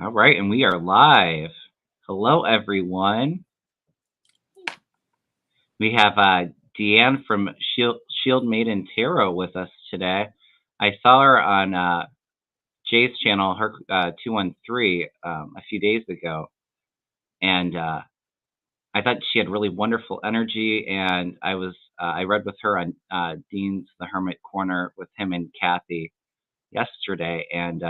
All right, and we are live. Hello, everyone. We have Deann from Maiden Tarot with us today. I saw her on Jay's channel, her 213, a few days ago, and I thought she had really wonderful energy. And I read with her on Dean's The Hermit Corner with him and Kathy yesterday, and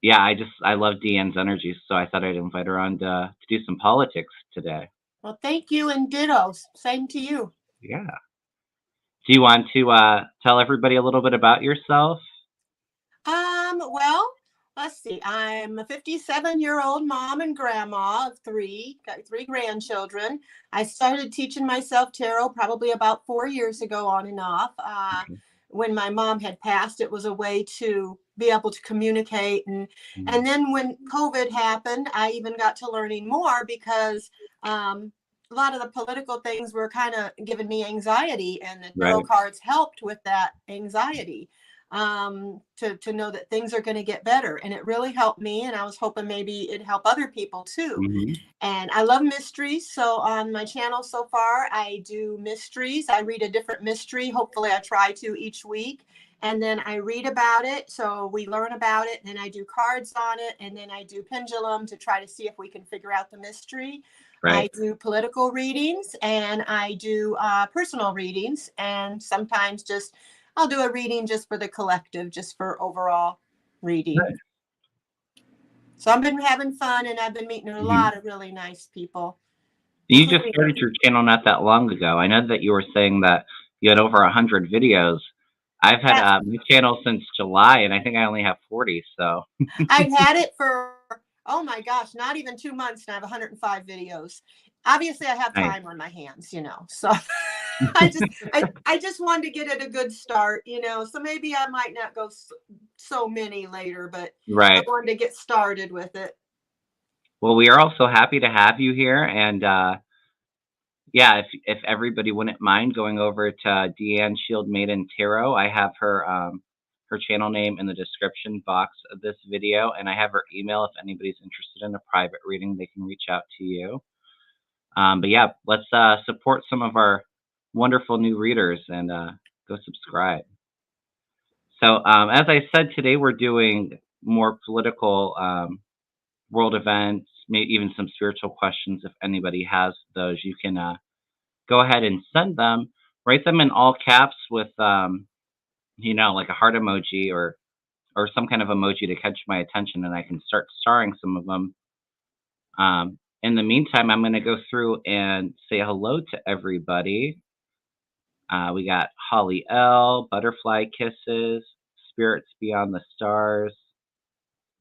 yeah, I love Deann's energy, so I thought I'd invite her on to do some politics today. Well, thank you, and ditto. Same to you. Yeah. Do you want to tell everybody a little bit about yourself? Well, let's see. I'm a 57-year-old mom and grandma of got three grandchildren. I started teaching myself tarot probably about 4 years ago, on and off. When my mom had passed, it was a way to be able to communicate. And then when COVID happened, I even got to learning more because a lot of the political things were kind of giving me anxiety, and the tarot cards helped with that anxiety, to know that things are going to get better. And it really helped me, and I was hoping maybe it'd help other people too. And I love mysteries, so on my channel so far I do mysteries. I read a different mystery, hopefully I try to, each week, and then I read about it, so we learn about it, and then I do cards on it, and then I do pendulum to try to see if we can figure out the mystery. I do political readings, and I do personal readings, and sometimes just I'll do a reading just for the collective, just for overall reading. So I've been having fun, and I've been meeting a lot of really nice people. You just started your channel not that long ago. I know that you were saying that you had over 100 videos. I've had my channel since July, and I think I only have 40. So I've had it for, oh my gosh, not even 2 months, and I have 105 videos. Obviously, I have time on my hands, so I just wanted to get it a good start, so maybe I might not go so many later, but I wanted to get started with it. Well, we are also happy to have you here, and yeah, if everybody wouldn't mind going over to Deann Maiden Tarot, I have her channel name in the description box of this video, and I have her email. If anybody's interested in a private reading, they can reach out to you. But yeah, let's support some of our wonderful new readers and go subscribe. So as I said, today we're doing more political world events, maybe even some spiritual questions. If anybody has those, you can go ahead and send them. Write them in all caps with like a heart emoji or some kind of emoji to catch my attention, and I can start starring some of them. In the meantime, I'm going to go through and say hello to everybody. We got Holly L, Butterfly Kisses, Spirits Beyond the Stars,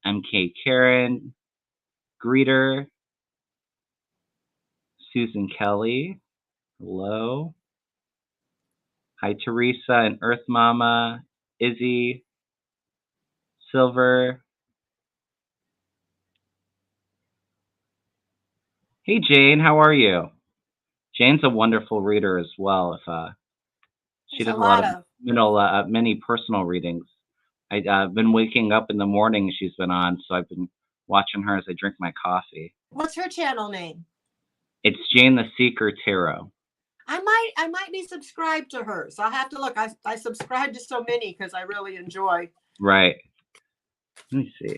MK Karen, Greeter, Susan Kelly, hello. Hi, Teresa and Earth Mama, Izzy, Silver. Hey, Jane, how are you? Jane's a wonderful reader as well. If she does a lot of many personal readings. I've been waking up in the morning. She's been on, so I've been watching her as I drink my coffee. What's her channel name? It's Jane the Seeker Tarot. I might be subscribed to her, so I'll have to look. I subscribe to so many because I really enjoy. Right. Let me see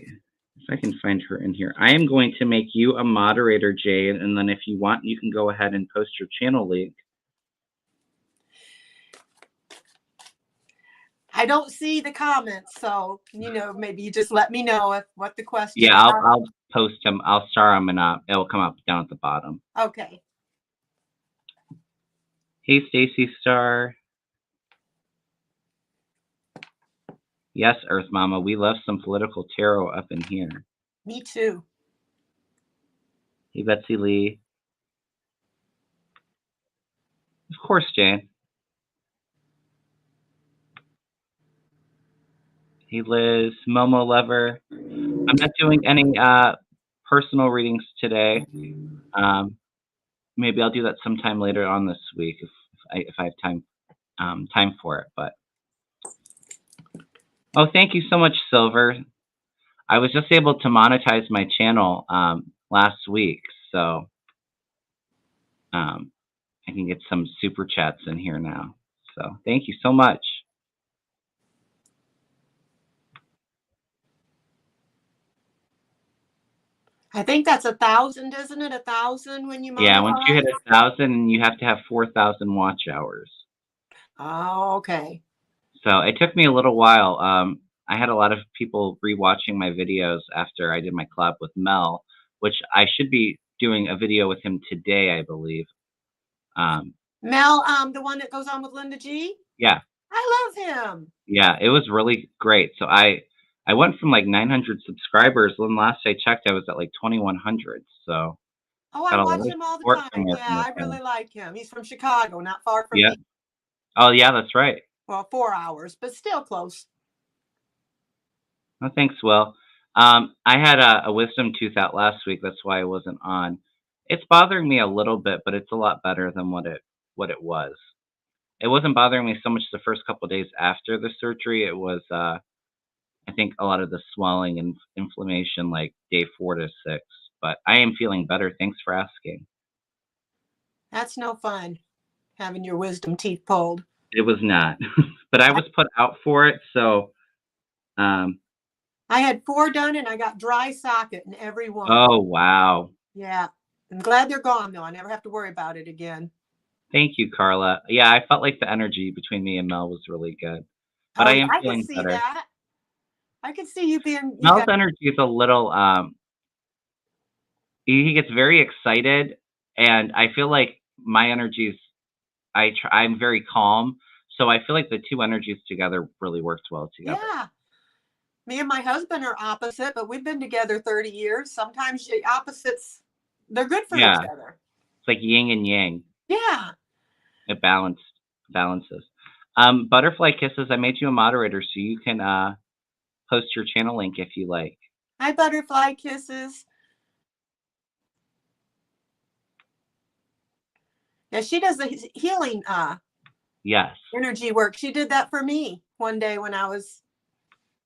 if I can find her in here. I am going to make you a moderator, Jane, and then if you want, you can go ahead and post your channel link. I don't see the comments, so maybe you just let me know what the question. Yeah, I'll post them. I'll star them, and it'll come up down at the bottom. Okay. Hey, Stacy Star. Yes, Earth Mama, we love some political tarot up in here. Me too. Hey, Betsy Lee. Of course, Jane. Hey, Liz, Momo Lover. I'm not doing any personal readings today. Maybe I'll do that sometime later on this week if I have time for it. But oh, thank you so much, Silver. I was just able to monetize my channel last week, so um, I can get some super chats in here now. So thank you so much. I think that's 1,000, isn't it? 1,000 when you Yeah, once you hit monetize? 1,000, you have to have 4,000 watch hours. Oh, okay. So it took me a little while. I had a lot of people rewatching my videos after I did my collab with Mel, which I should be doing a video with him today, I believe. Mel, the one that goes on with Linda G? Yeah, I love him. yeah, it was really great. So I went from like 900 subscribers. When last I checked, I was at like 2,100. So Oh, I got a watch lot of him all the support time. from Yeah, working with I him. really like him. He's from Chicago, not far from Yeah. me. Oh, yeah, that's right. Well, 4 hours, but still close. Oh, thanks, Will. I had a wisdom tooth out last week. That's why I wasn't on. It's bothering me a little bit, but it's a lot better than what it was. It wasn't bothering me so much the first couple of days after the surgery. It was, I think, a lot of the swelling and inflammation, like day 4 to 6. But I am feeling better. Thanks for asking. That's no fun, having your wisdom teeth pulled. It was not, but I was put out for it. So, um, I had 4 done and I got dry socket in every one. oh wow. Yeah. I'm glad they're gone though. I never have to worry about it again. Thank you, Carla. Yeah, I felt like the energy between me and Mel was really good, but Oh I yeah, am I can feeling see better. that. I can see you being you Mel's got energy is a little, he gets very excited, and I feel like my energies, I'm very calm, so I feel like the two energies together really works well together. yeah. Me and my husband are opposite, but we've been together 30 years. Sometimes the opposites they're good for each Yeah, other. it's like yin and yang. Yeah. It balances. Butterfly Kisses, I made you a moderator so you can post your channel link if you like. Hi, butterfly kisses. Yeah, she does the healing Yes. energy work. She did that for me one day when I was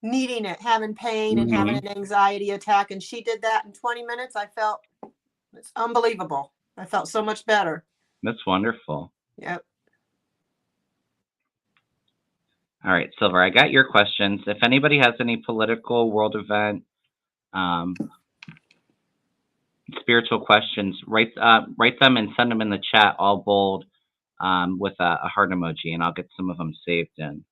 needing it, having pain and having Hmm. an anxiety attack. And she did that in 20 minutes. I felt it's unbelievable. I felt so much better. That's wonderful. Yep. All right, Silver, I got your questions. If anybody has any political, world event, um, spiritual questions, write them and send them in the chat, all bold, with a heart emoji, and I'll get some of them saved in.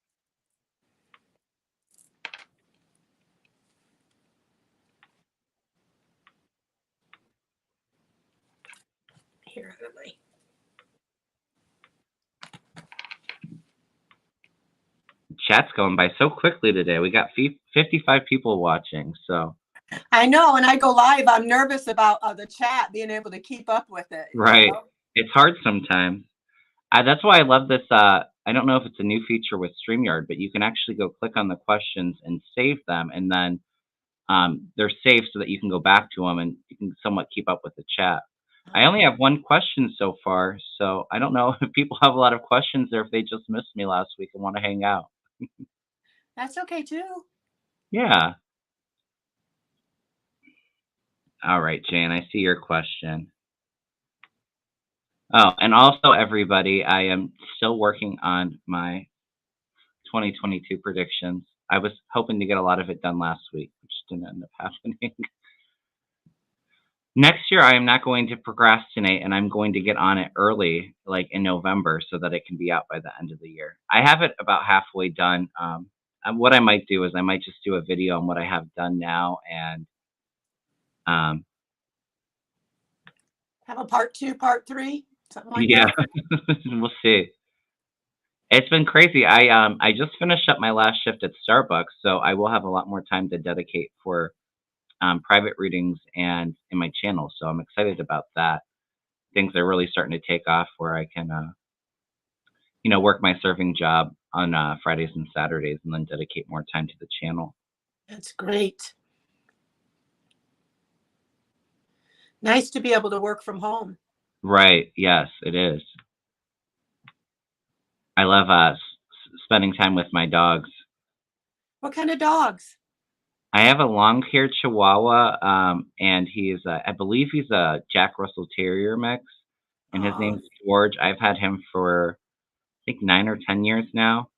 Here, Lily. Chat's going by so quickly today. We got 55 people watching, so I know. When I go live, I'm nervous about the chat being able to keep up with it. right. It's hard sometimes. That's why I love this. I don't know if it's a new feature with StreamYard, but you can actually go click on the questions and save them, and then they're saved so that you can go back to them and you can somewhat keep up with the chat. I only have one question so far, so I don't know if people have a lot of questions or if they just missed me last week and want to hang out. That's okay too. Yeah. All right, Jane, I see your question. Oh, and also everybody, I am still working on my 2022 predictions. I was hoping to get a lot of it done last week, which didn't end up happening. Next year, I am not going to procrastinate, and I'm going to get on it early, like in November, so that it can be out by the end of the year. I have it about halfway done. What I might do is I might just do a video on what I have done now, and um, Have a part 2, part 3, something like yeah, that. we'll see. It's been crazy. I just finished up my last shift at Starbucks, so I will have a lot more time to dedicate for private readings and in my channel. So I'm excited about that. Things are really starting to take off where I can, work my serving job on Fridays and Saturdays, and then dedicate more time to the channel. That's great. Nice to be able to work from home. Right. Yes, it is. I love spending time with my dogs. What kind of dogs? I have a long-haired Chihuahua, and I believe he's a Jack Russell Terrier mix, and his Oh, name's George. I've had him for I think 9 or 10 years now.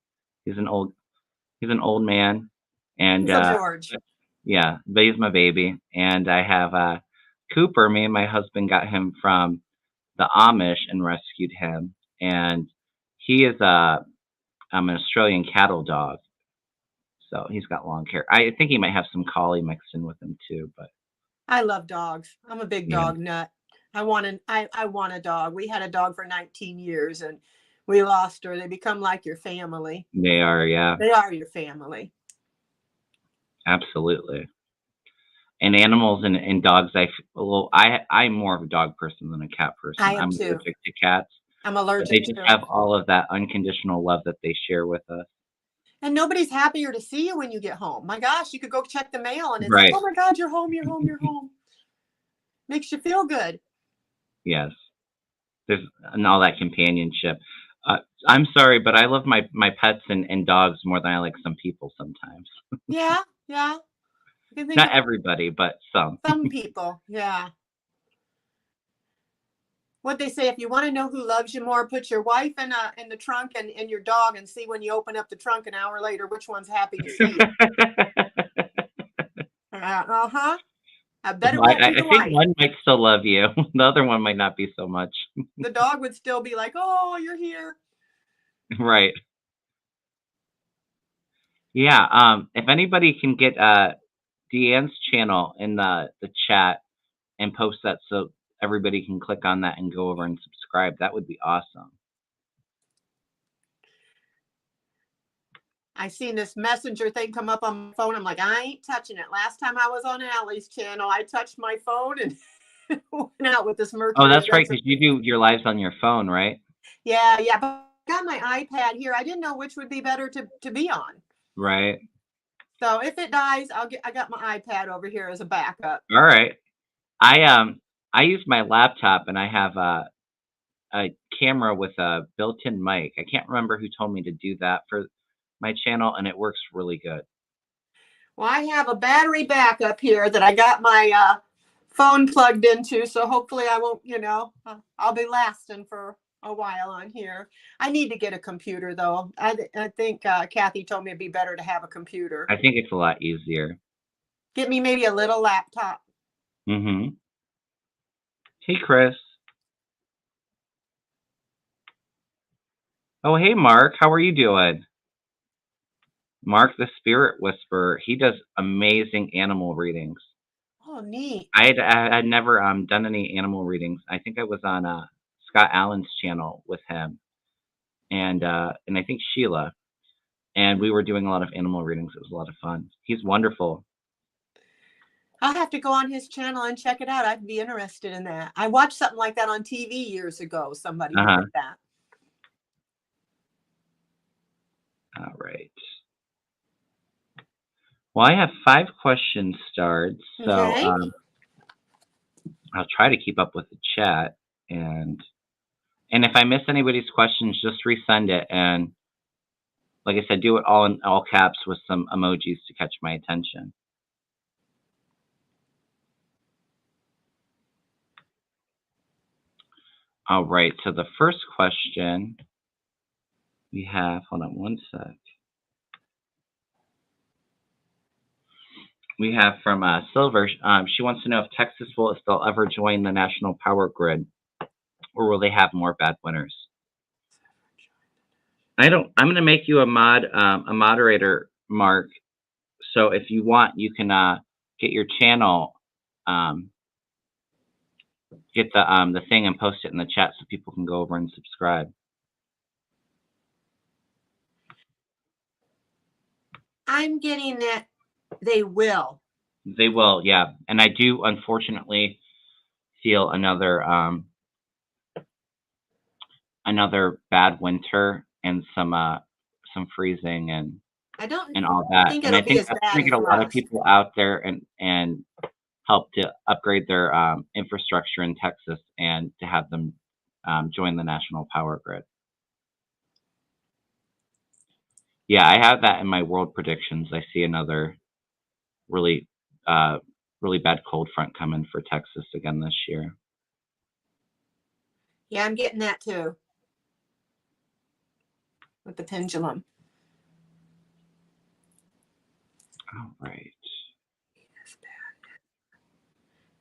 He's an old he's an old man, and little George. yeah, but he's my baby. And I have Cooper. Me and my husband got him from the Amish and rescued him, and he is an Australian cattle dog. So he's got long hair. I think he might have some collie mixed in with him too, but I love dogs. I'm a big yeah, dog nut. I want a dog. We had a dog for 19 years and we lost her. They become like your family. they are. Yeah, They are your family. absolutely. And animals and dogs, well, I'm more of a dog person than a cat I person. am I'm too. allergic to cats, I'm but they allergic just to have them. all of that unconditional love that they share with us. And nobody's happier to see you when you get home. My gosh, you could go check the mail and it's like, Right. oh my God, you're home, you're home, you're home. Makes you feel good. Yes. There's and all that companionship. Uh, I'm sorry, but I love my pets and dogs more than I like some people sometimes. Yeah, yeah. I can think Not of everybody, but some. some people. Yeah. What they say, if you want to know who loves you more, put your wife in the trunk and your dog and see when you open up the trunk an hour later which one's happy to see you. Uh-huh. I bet it Well, won't be I the think wife. one might still love you. The other one might not be so much. The dog would still be like, oh, you're here. Right. Yeah. If anybody can get Deanne's channel in the chat and post that so everybody can click on that and go over and subscribe, that would be awesome. I seen this messenger thing come up on my phone. I'm like, I ain't touching it. Last time I was on Allie's channel, I touched my phone and went out with this Oh, Mercury that's right, because you retrograde. do your lives on your phone, right? Yeah, yeah. But I got my iPad here. I didn't know which would be better to be on. Right. So if it dies, I got my iPad over here as a backup. All right. I use my laptop and I have a camera with a built-in mic. I can't remember who told me to do that for my channel, and it works really good. Well, I have a battery backup here that I got my phone plugged into, so hopefully I won't, I'll be lasting for a while on here. I need to get a computer though. I think Kathy told me it'd be better to have a computer. I think it's a lot easier. Get me maybe a little laptop. Mm-hmm. Hey, Chris. Oh, hey, Mark. How are you doing? Mark the Spirit Whisperer. He does amazing animal readings. Oh, neat. I had never done any animal readings. I think I was on Scott Allen's channel with him and I think Sheila, and we were doing a lot of animal readings. It was a lot of fun. He's wonderful. I'll have to go on his channel and check it out. I'd be interested in that. I watched something like that on TV years ago. Somebody who Uh-huh. did that. All right. Well, I have 5 questions starred, so Okay. I'll try to keep up with the chat, and if I miss anybody's questions, just resend it, and like I said, do it all in all caps with some emojis to catch my attention. All right, so the first question we have, hold on one sec. We have from Silver. She wants to know if Texas will, if they'll ever join the national power grid, or will they have more bad winters? I'm going to make you a moderator, Mark. So if you want, you can get your channel, get the thing and post it in the chat so people can go over and subscribe. I'm getting that they will. They will, yeah. And I do unfortunately feel another bad winter and some freezing and I don't all that. think And it'll I be think as that's bad going to as get a lot of last. people out there and help to upgrade their infrastructure in Texas and to have them join the national power grid. Yeah, I have that in my world predictions. I see another really really bad cold front coming for Texas again this year. Yeah, I'm getting that too with the pendulum. All right.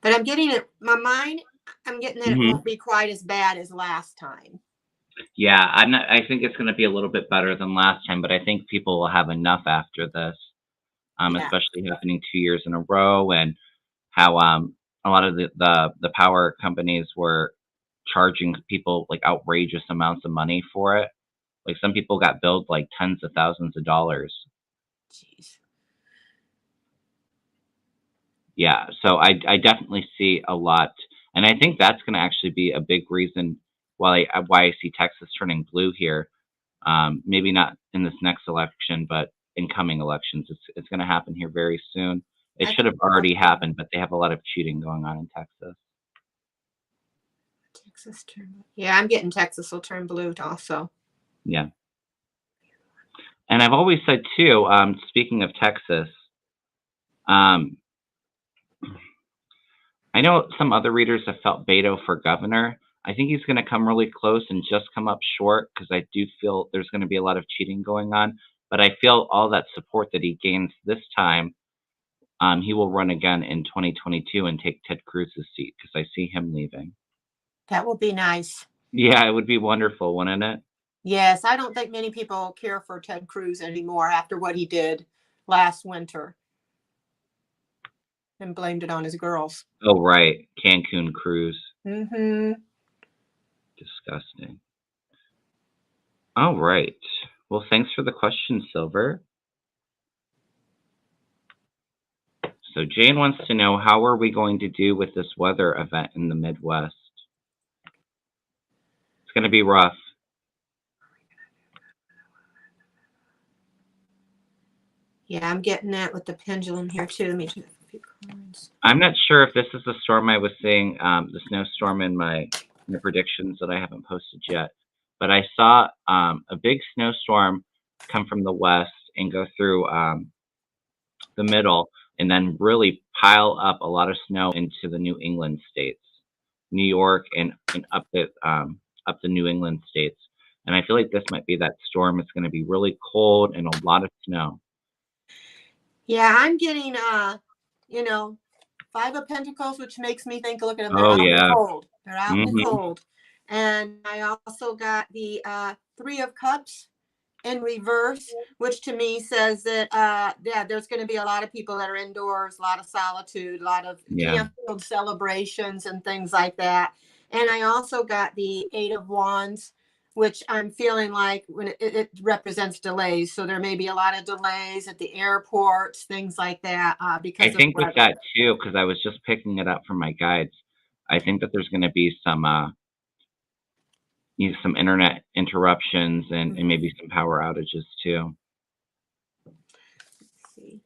But I'm getting it, my mind, I'm getting that it Mm-hmm. won't be quite as bad as last time. Yeah, I think it's going to be a little bit better than last time, but I think people will have enough after this, Yeah. especially happening 2 years in a row, and how a lot of the power companies were charging people like outrageous amounts of money for it. Like some people got billed like tens of thousands of dollars. Jeez. Yeah, so I definitely see a lot, and I think that's going to actually be a big reason why I see Texas turning blue here. Maybe not in this next election, but in coming elections, it's going to happen here very soon. It I should think have already so. happened, but they have a lot of cheating going on in Texas. Texas turn. Yeah, I'm getting Texas will turn blue also. Yeah, and I've always said too. Speaking of Texas, um, I know some other readers have felt Beto for governor. I think he's going to come really close and just come up short because I do feel there's going to be a lot of cheating going on. But I feel all that support that he gains this time, he will run again in 2022 and take Ted Cruz's seat because I see him leaving. That will be nice. Yeah, it would be wonderful, wouldn't it? Yes, I don't think many people care for Ted Cruz anymore after what he did last winter and blamed it on his girls. Oh, right. Cancun cruise. Mm-hmm. Disgusting. All right. Well, thanks for the question, Silver. So Jane wants to know, how are we going to do with this weather event in the Midwest? It's going to be rough. Yeah, I'm getting that with the pendulum here too. Let me check a few coins. I'm not sure if this is the storm I was seeing, the snowstorm in my predictions that I haven't posted yet. But I saw a big snowstorm come from the west and go through the middle, and then really pile up a lot of snow into the New England states, New York, and up the New England states. And I feel like this might be that storm. It's going to be really cold and a lot of snow. Yeah, I'm getting you know, Five of Pentacles, which makes me think, look at them, they're Oh out in the yeah. cold. They're out in the Hmm. cold. And I also got the Three of Cups in reverse, which to me says that yeah, there's going to be a lot of people that are indoors, a lot of solitude, a lot of Yeah. canceled celebrations and things like that. And I also got the Eight of Wands, which I'm feeling like when it represents delays. So there may be a lot of delays at the airports, things like that, I because of think with weather. that too, because I was just picking it up from my guides. I think that there's going to be some some internet interruptions and maybe some power outages too.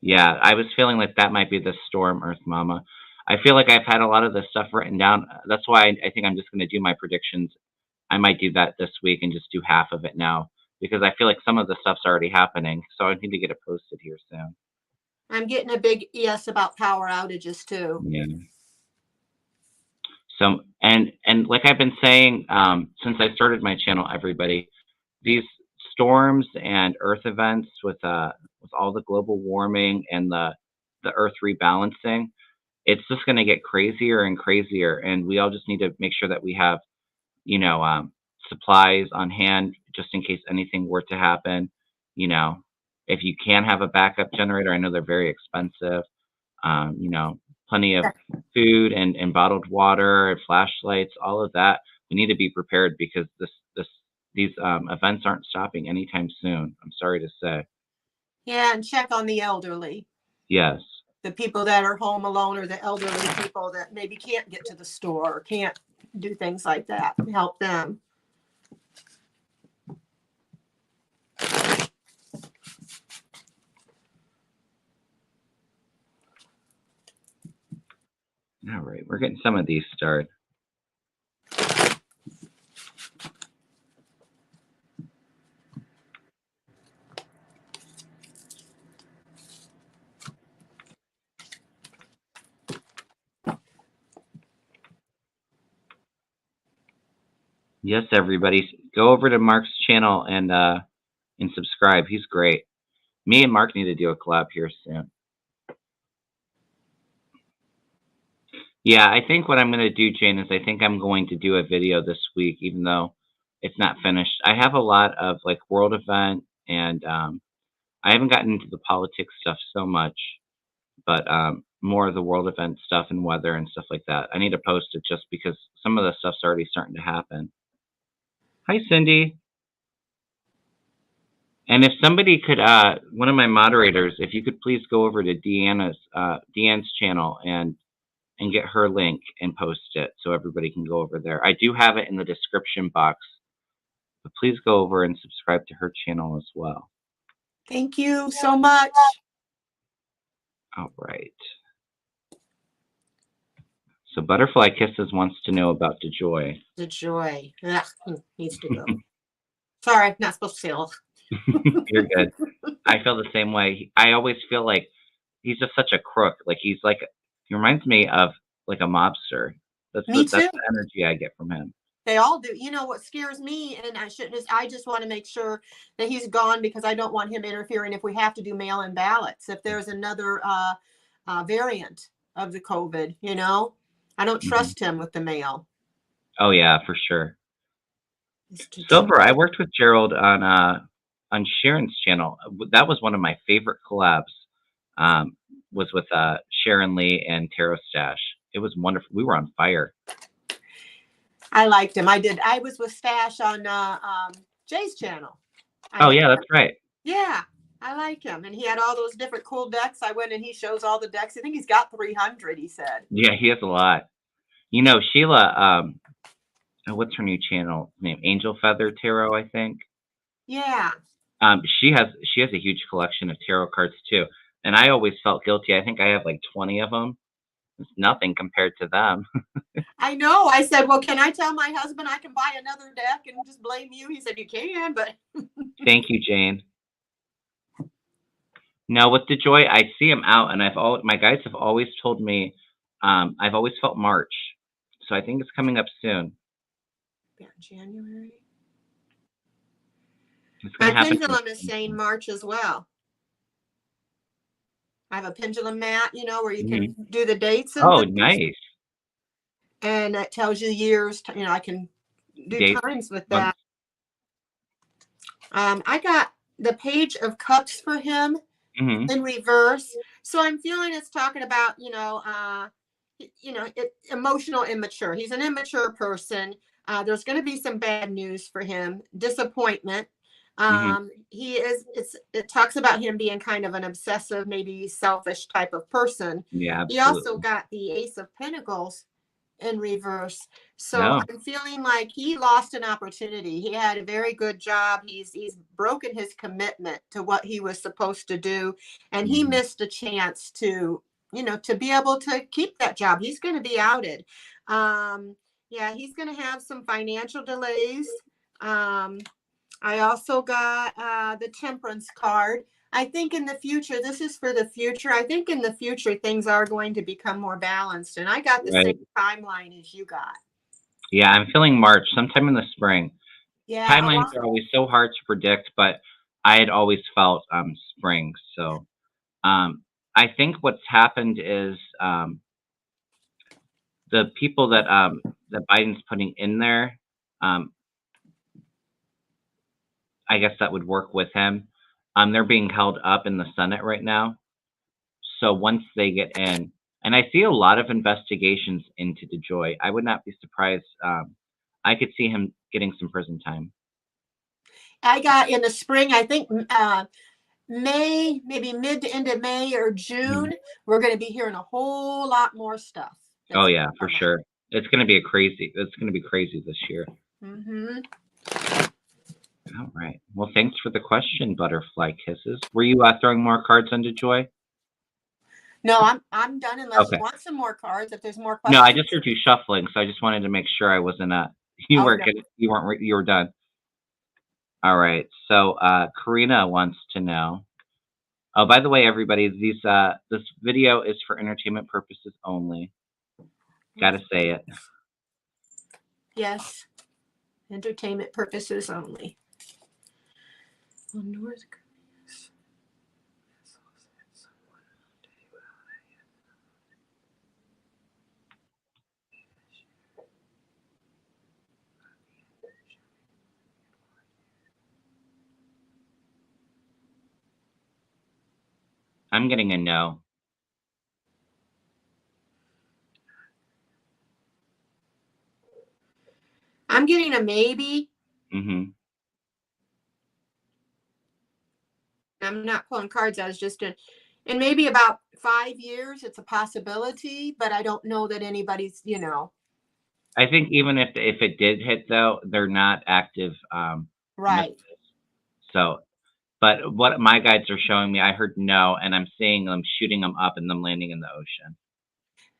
Yeah, I was feeling like that might be the storm, Earth Mama. I feel like I've had a lot of this stuff written down. That's why I think I'm just going to do my predictions. I might do that this week and just do half of it now because I feel like some of the stuff's already happening. So I need to get it posted here soon. I'm getting a big yes about power outages too. Yeah. So and like I've been saying since I started my channel, everybody, these storms and earth events with all the global warming and the earth rebalancing, it's just going to get crazier and crazier, and we all just need to make sure that we have you know supplies on hand just in case anything were to happen. You know, if you can have a backup generator, I know they're very expensive. You know, plenty of food and bottled water and flashlights, all of that. We need to be prepared because these events aren't stopping anytime soon. I'm sorry to say. Yeah, and check on the elderly. Yes. The people that are home alone or the elderly people that maybe can't get to the store or can't do things like that. Help them. All right, we're getting some of these started. Yes, everybody, go over to Mark's channel and subscribe. He's great. Me and Mark need to do a collab here soon. Yeah, I think what I'm going to do, Jane, is I think I'm going to do a video this week, even though it's not finished. I have a lot of like world event, and I haven't gotten into the politics stuff so much, but more of the world event stuff and weather and stuff like that. I need to post it just because some of the stuff's already starting to happen. Hi, Cindy. And if somebody could, one of my moderators, if you could please go over to Deann's channel and get her link and post it so everybody can go over there. I do have it in the description box, but please go over and subscribe to her channel as well. Thank you so much. All right. So Butterfly Kisses wants to know about DeJoy. DeJoy. Ugh, needs to go. Sorry, not supposed to say ugh. You're good. I feel the same way. I always feel like he's just such a crook. Like he reminds me of like a mobster. That's the energy I get from him. They all do. You know what scares me, and I just want to make sure that he's gone because I don't want him interfering if we have to do mail-in ballots. If there's another variant of the COVID, you know, I don't trust him with the mail. Oh yeah, for sure. Silver, I worked with Gerald on Sharon's channel. That was one of my favorite collabs. Was with Sharon Lee and Tarot Stash. It was wonderful. We were on fire. I liked him. I did. I was with Stash on Jay's channel. Oh yeah, that's right. Yeah, I like him, and he had all those different cool decks. I went and he shows all the decks. I think he's got 300. He said. Yeah, he has a lot. You know, Sheila. What's her new channel name? Angel Feather Tarot, I think. Yeah. She has a huge collection of tarot cards too, and I always felt guilty. I think I have like 20 of them. It's nothing compared to them. I know. I said, well, can I tell my husband I can buy another deck and just blame you? He said, you can, but. Thank you, Jane. No, with DeJoy, I see him out, and my guys have always told me, I've always felt March, so I think it's coming up soon. Yeah, January. My pendulum is saying March as well. I have a pendulum mat, you know, where you can do the dates. And nice. And it tells you years. You know, I can do times with that. I got the Page of Cups for him in reverse. So I'm feeling it's talking about, emotional immature. He's an immature person. There's going to be some bad news for him, disappointment. It talks about him being kind of an obsessive, maybe selfish type of person. Yeah, absolutely. He also got the Ace of Pentacles in reverse. So I'm feeling like he lost an opportunity. He had a very good job. He's broken his commitment to what he was supposed to do. And he missed a chance to be able to keep that job. He's going to be outed. He's going to have some financial delays. I also got the Temperance card. I think in the future, this is for the future. I think in the future, things are going to become more balanced. And I got the same timeline as you got. Yeah, I'm feeling March, sometime in the spring. Yeah. Timelines are always so hard to predict, but I had always felt spring. So I think what's happened is the people that Biden's putting in there, I guess that would work with him. They're being held up in the Senate right now. So once they get in, and I see a lot of investigations into DeJoy, I would not be surprised. I could see him getting some prison time. I got in the spring, I think May, maybe mid to end of May or June, we're going to be hearing a whole lot more stuff. Oh yeah, for sure. It's going to be crazy this year. All right. Well, thanks for the question, Butterfly Kisses. Were you throwing more cards on DeJoy? No, I'm done unless you want some more cards. If there's more questions. No, I just heard you shuffling, so I just wanted to make sure I wasn't you were done. All right. So Karina wants to know. Oh, by the way, everybody, this video is for entertainment purposes only. Gotta say it. Yes. Entertainment purposes only. On North Korea. I'm getting a no. I'm getting a maybe. Mm-hmm. I'm not pulling cards. I was just in maybe about 5 years, it's a possibility, but I don't know that anybody's, I think even if it did hit though, they're not active right. missiles. So, but what my guides are showing me, I heard no, and I'm seeing them shooting them up and them landing in the ocean.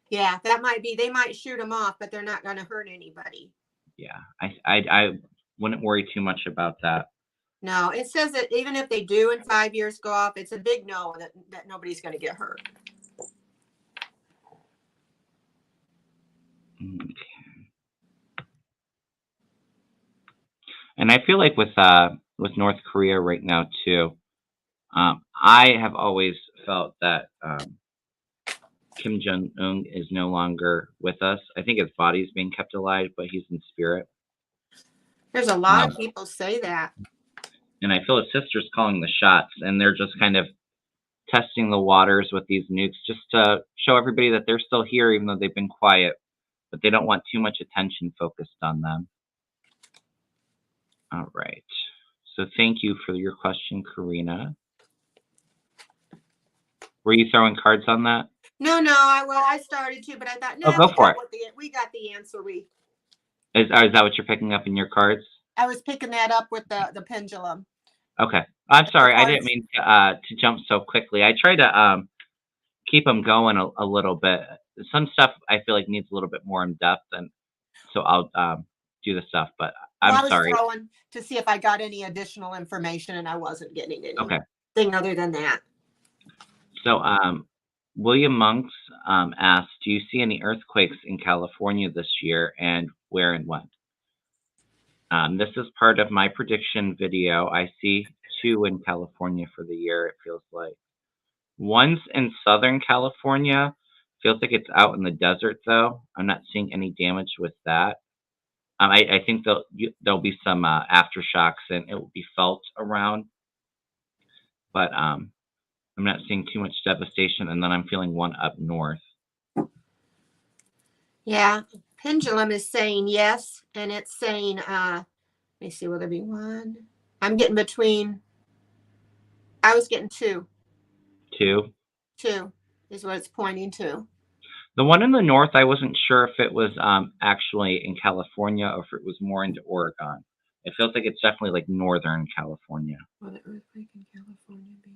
Yeah, that might be. They might shoot them off, but they're not going to hurt anybody. Yeah, I wouldn't worry too much about that. No, it says that even if they do in 5 years go off, it's a big no that nobody's going to get hurt. Okay. And I feel like with North Korea right now too, I have always felt that Kim Jong Un is no longer with us. I think his body's being kept alive, but he's in spirit. There's a lot of people say that. And I feel his sister's calling the shots, and they're just kind of testing the waters with these nukes just to show everybody that they're still here, even though they've been quiet, but they don't want too much attention focused on them. All right. So thank you for your question, Karina. Were you throwing cards on that? No, I started to, but I thought, no, go for it. We got the answer. Is that what you're picking up in your cards? I was picking that up with the pendulum. Okay. I'm sorry. I didn't mean to jump so quickly. I try to keep them going a little bit. Some stuff I feel like needs a little bit more in depth, and so I'll do the stuff. But I was sorry. Throwing to see if I got any additional information, and I wasn't getting anything other than that. So William Monks asked, do you see any earthquakes in California this year, and where and when? This is part of my prediction video. I see 2 in California for the year, it feels like. One's in Southern California. Feels like it's out in the desert, though. I'm not seeing any damage with that. I think there'll be some aftershocks, and it will be felt around. But I'm not seeing too much devastation, and then I'm feeling one up north. Yeah, pendulum is saying yes, and it's saying, let me see, will there be one? I'm getting between, I was getting 2. 2? 2 is what it's pointing to. The one in the north, I wasn't sure if it was actually in California or if it was more into Oregon. It feels like it's definitely like northern California. Will the earthquake in California be?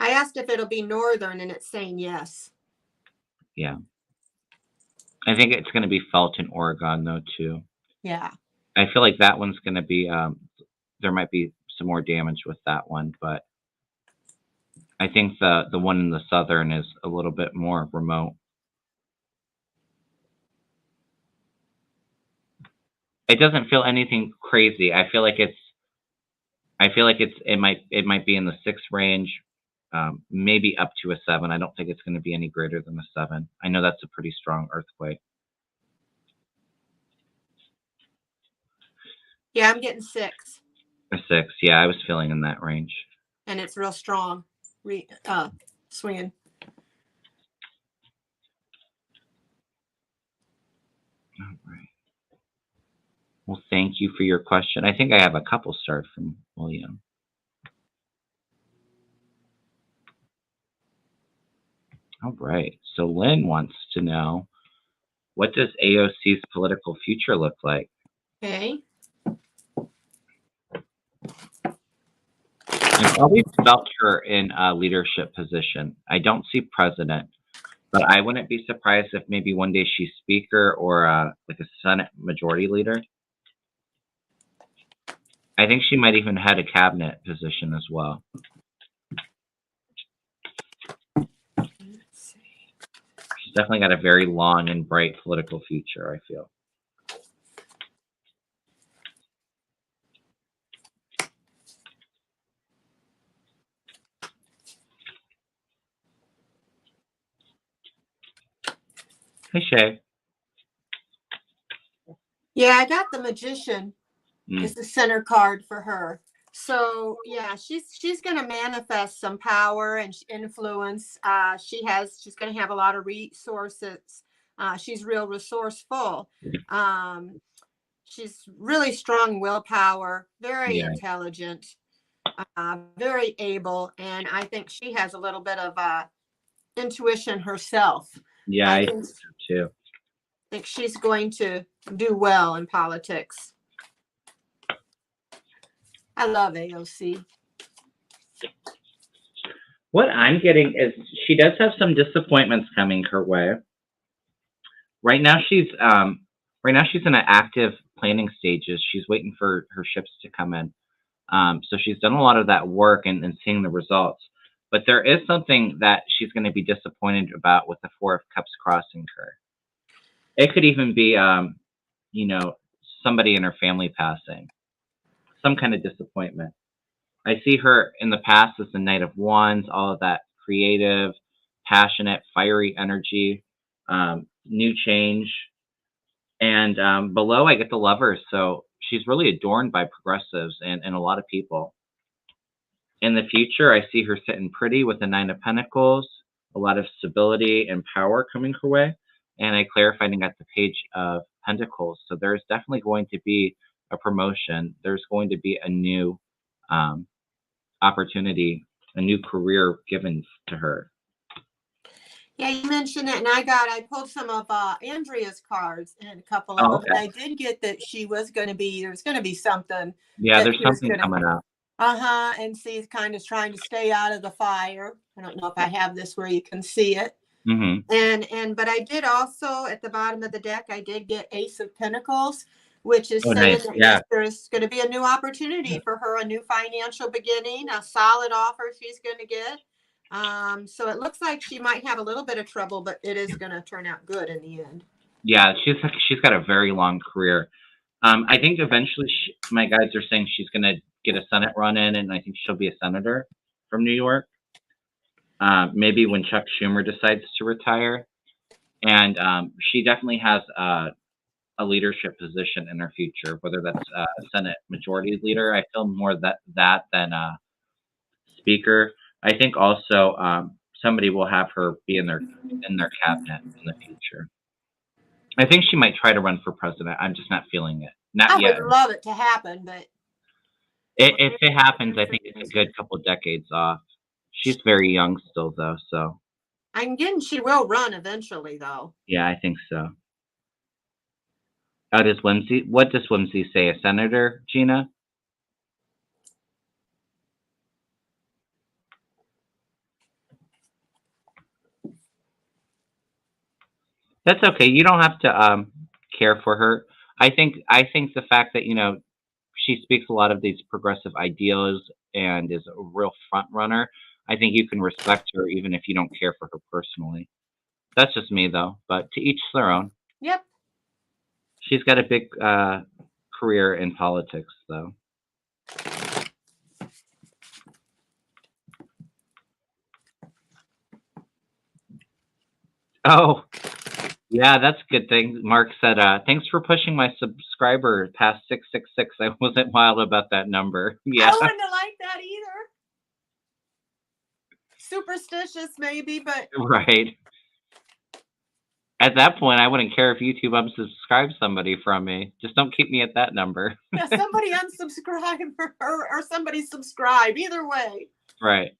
I asked if it'll be northern, and it's saying yes. Yeah. I think it's going to be felt in Oregon, though, too. Yeah. I feel like that one's going to be, there might be some more damage with that one, but I think the one in the southern is a little bit more remote. It doesn't feel anything crazy. I feel like it might be in the 6 range, maybe up to a 7. I don't think it's going to be any greater than a 7. I know that's a pretty strong earthquake. Yeah, I'm getting 6. A 6, yeah, I was feeling in that range. And it's real strong, swinging. All right. Well, thank you for your question. I think I have a couple started from William. All right. So Lynn wants to know, what does AOC's political future look like? Okay. I've always felt her in a leadership position. I don't see president, but I wouldn't be surprised if maybe one day she's speaker or like a Senate majority leader. I think she might even had a cabinet position as well. She's Definitely got a very long and bright political future, I feel. Hey, Shay. Yeah, I got the Magician is Mm. the center card for her. So yeah, she's going to manifest some power and influence. She's going to have a lot of resources. She's real resourceful. Um, she's really strong willpower, very Yeah. intelligent, very able, and I think she has a little bit of intuition herself. Yeah, I I think think so too. think she's going to do well in politics. I love AOC. What I'm getting is she does have some disappointments coming her way. Right now she's in an active planning stages. She's waiting for her ships to come in. So she's done a lot of that work and seeing the results. But there is something that she's going to be disappointed about with the Four of Cups crossing her. It could even be, you know, somebody in her family passing, some kind of disappointment. I see her in the past as the Knight of Wands, all of that creative, passionate, fiery energy, new change. And below, I get the Lovers. So she's really adorned by progressives and a lot of people. In the future, I see her sitting pretty with the Nine of Pentacles, a lot of stability and power coming her way. And I clarified at the Page of Pentacles. So there's definitely going to be a promotion. There's going to be a new um, opportunity, a new career given to her. Yeah, you mentioned it, and I pulled some of Andrea's cards and a couple of Oh, them, and okay. I did get that there was going to be something Yeah, that there's she was something going to, coming up. and she's kind of trying to stay out of the fire. I don't know if I have this where you can see it. Hmm. But I did also at the bottom of the deck, I did get Ace of Pentacles, which is Oh, saying nice. that Yeah. yes, there's going to be a new opportunity for her, a new financial beginning, a solid offer she's going to get. So it looks like she might have a little bit of trouble, but it is going to turn out good in the end. Yeah, she's got a very long career. I think eventually my guides are saying she's going to get a Senate run in, and I think she'll be a senator from New York. Maybe when Chuck Schumer decides to retire. And she definitely has a leadership position in her future, whether that's Senate Majority Leader. I feel more that than Speaker. I think also somebody will have her be in their cabinet in the future. I think she might try to run for president. I'm just not feeling it. I Not yet. would love it to happen, but If it happens, I think it's a good couple decades off. She's very young still, though. So I'm getting she will run eventually, though. yeah, I think so. How does Whimsy? What does Whimsy say? A senator, Gina? That's okay. You don't have to care for her. I think the fact that she speaks a lot of these progressive ideals and is a real front runner. I think you can respect her even if you don't care for her personally. That's just me though. But to each their own. Yep. She's got a big career in politics though. Oh, yeah, that's a good thing. Mark said, "Thanks for pushing my subscriber past 666." I wasn't wild about that number. Yeah, I wouldn't have liked that either. Superstitious, maybe, but right. At that point, I wouldn't care if YouTube unsubscribes somebody from me. Just don't keep me at that number. yeah, somebody unsubscribe or somebody subscribe. Either way. Right.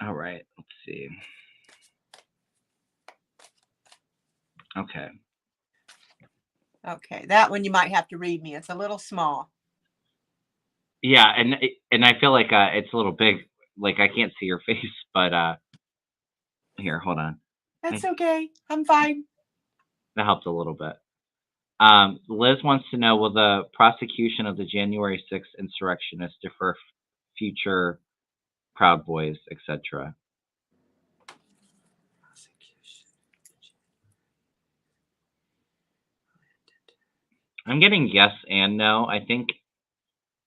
All right. Let's see. Okay. Okay, that one you might have to read me. It's a little small. Yeah, and I feel like it's a little big. Like I can't see your face, but here, hold on. That's okay. I'm fine. That helped a little bit. Liz wants to know, will the prosecution of the January 6th insurrectionists defer future Proud Boys, etc.? I'm getting yes and no. I think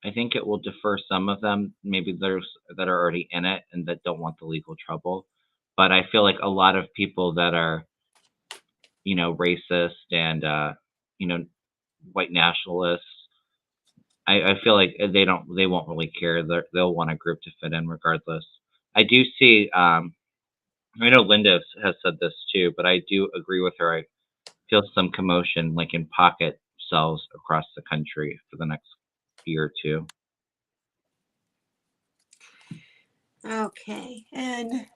it will defer some of them. Maybe there's that are already in it and that don't want the legal trouble. But I feel like a lot of people that are, racist and you know, white nationalists, I feel like they won't really care. They'll want a group to fit in regardless. I do see. I know Linda has said this too, but I do agree with her. I feel some commotion, like in pocket cells across the country for the next year or two. Okay, and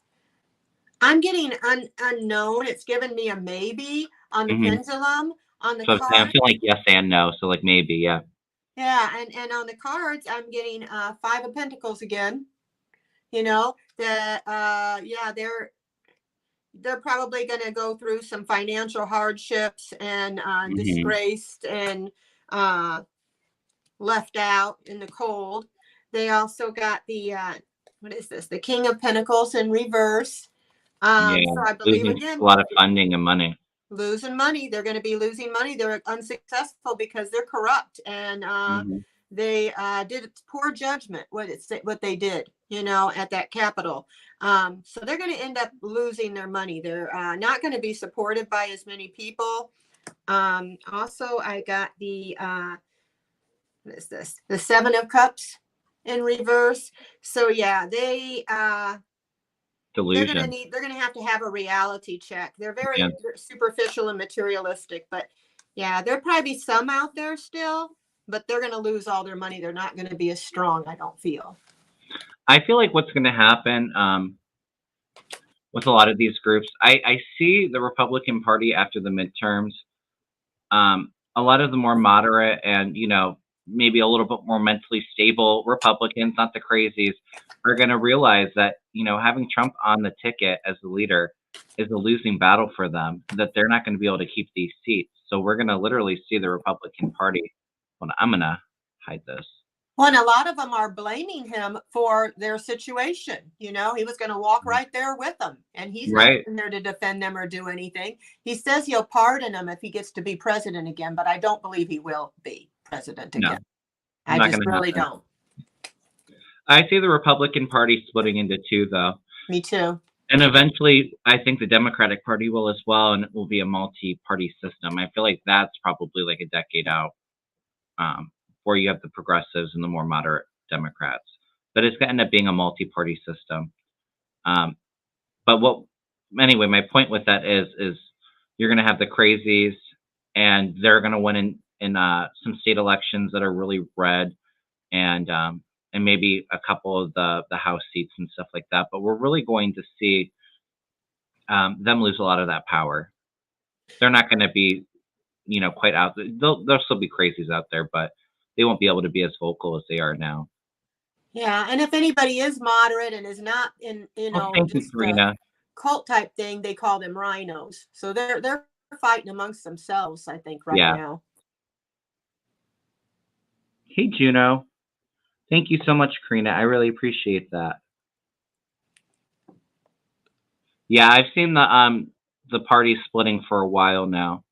I'm getting unknown. It's given me a maybe on the Hmm. pendulum. On the So I'm card, feeling like yes and no. So like maybe, yeah. yeah, and on the cards, I'm getting Five of Pentacles again. You know, that yeah, they're probably going to go through some financial hardships and Hmm. disgraced and uh, left out in the cold. They also got the what is this? The King of Pentacles in reverse. Yeah, So I believe losing a again, lot of funding and money. losing money. They're going to be losing money. They're unsuccessful because they're corrupt and Hmm. they did poor judgment. What they did, at that capital. So they're going to end up losing their money. They're not going to be supported by as many people. Also, I got the what is this? The Seven of Cups in reverse. So yeah, Delusion. they're gonna have to have a reality check. They're Yeah. very superficial and materialistic, but yeah, there'll probably be some out there still, but they're gonna lose all their money. They're not gonna be as strong, I don't feel. I feel like what's going to happen with a lot of these groups, I see the Republican Party after the midterms. A lot of the more moderate and, maybe a little bit more mentally stable Republicans, not the crazies, are going to realize that, having Trump on the ticket as the leader is a losing battle for them, that they're not going to be able to keep these seats. So we're going to literally see the Republican Party. Well, I'm going to hide this. Well, and a lot of them are blaming him for their situation. He was going to walk right there with them, and he's not Right. even there to defend them or do anything. He says he'll pardon him if he gets to be president again, but I don't believe he will be president No, again. I not just going to really happen. don't. I see the Republican Party splitting into two, though. Me too. And eventually, I think the Democratic Party will as well, and it will be a multi-party system. I feel like that's probably like a decade out, where you have the progressives and the more moderate Democrats. But it's going to end up being a multi-party system. Um, but anyway, my point with that is you're going to have the crazies, and they're going to win in some state elections that are really red, and maybe a couple of the House seats and stuff like that. But we're really going to see them lose a lot of that power. They're not going to be, quite out. There'll still be crazies out there, but they won't be able to be as vocal as they are now. Yeah, and if anybody is moderate and is not in, Well, thank you, just a Karina. cult type thing, they call them rhinos. So they're fighting amongst themselves, I think, right Yeah. now. Hey, Juno. Thank you so much, Karina. I really appreciate that. Yeah, I've seen the party splitting for a while now.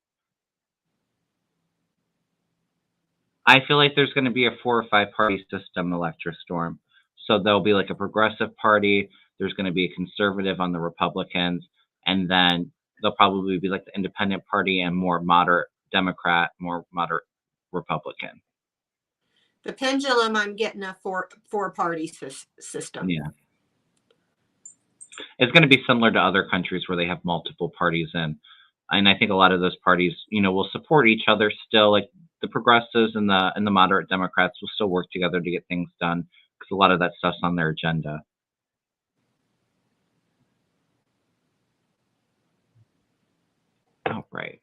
I feel like there's going to be a 4 or 5 party system electro storm. So there'll be like a progressive party. There's going to be a conservative on the Republicans, and then there'll probably be like the independent party and more moderate Democrat, more moderate Republican. The pendulum, I'm getting a four party system. Yeah, it's going to be similar to other countries where they have multiple parties in, and I think a lot of those parties, will support each other still. Like the progressives and the moderate Democrats will still work together to get things done because a lot of that stuff's on their agenda. All right.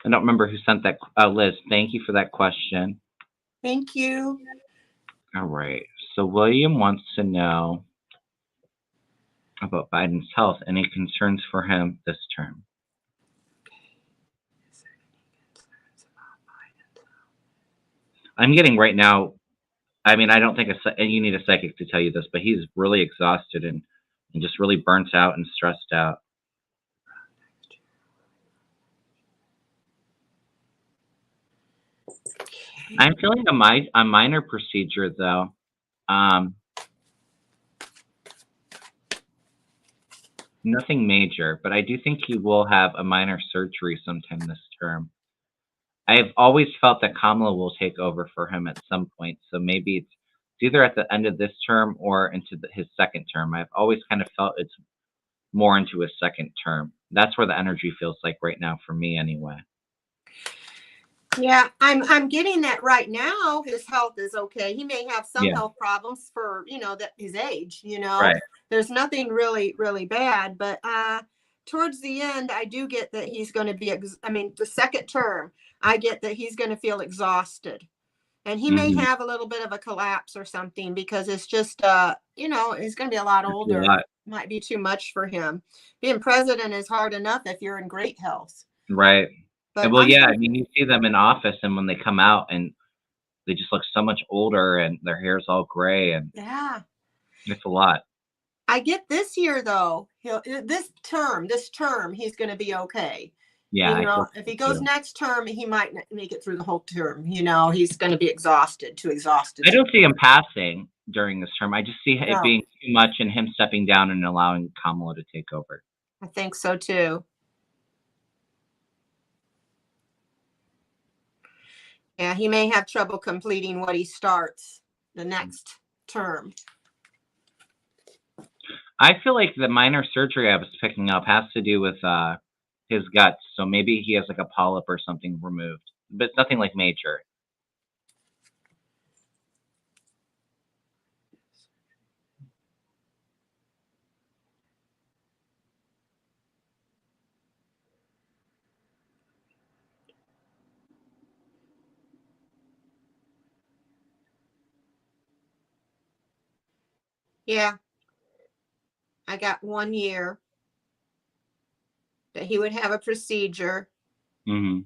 I don't remember who sent that. Liz, thank you for that question. Thank you. All right. So William wants to know about Biden's health. Any concerns for him this term? I'm getting right now. I mean, I don't think you need a psychic to tell you this, but he's really exhausted and just really burnt out and stressed out. I'm feeling a minor procedure though. Um, Nothing major, but I do think he will have a minor surgery sometime this term. I've always felt that Kamala will take over for him at some point, so maybe it's either at the end of this term or into his second term. I've always kind of felt it's more into his second term. That's where the energy feels like right now for me, anyway. Yeah, I'm getting that right now. His health is okay. He may have some Yeah, health problems for, that his age, right. There's nothing really, really bad, but towards the end, I do get that he's going to be, the second term, I get that he's going to feel exhausted. And he may Hmm. have a little bit of a collapse or something because it's just, he's going to be a lot It's a older. lot, Might be too much for him. Being president is hard enough if you're in great health. right? But Well, I'm yeah. I thinking, mean, you see them in office, and when they come out, and they just look so much older, and their hair's all gray, and yeah. it's a lot. I get this year though, this term, he's going to be okay. Yeah, I feel If so he goes too. next term, he might not make it through the whole term. He's going to be too exhausted I to. don't see him passing during this term. I just see it No, being too much and him stepping down and allowing Kamala to take over. I think so too. Yeah, he may have trouble completing what he starts the next term. I feel like the minor surgery I was picking up has to do with his guts. So maybe he has like a polyp or something removed, but it's nothing like major. Yeah, I got 1 year that he would have a procedure, Hmm.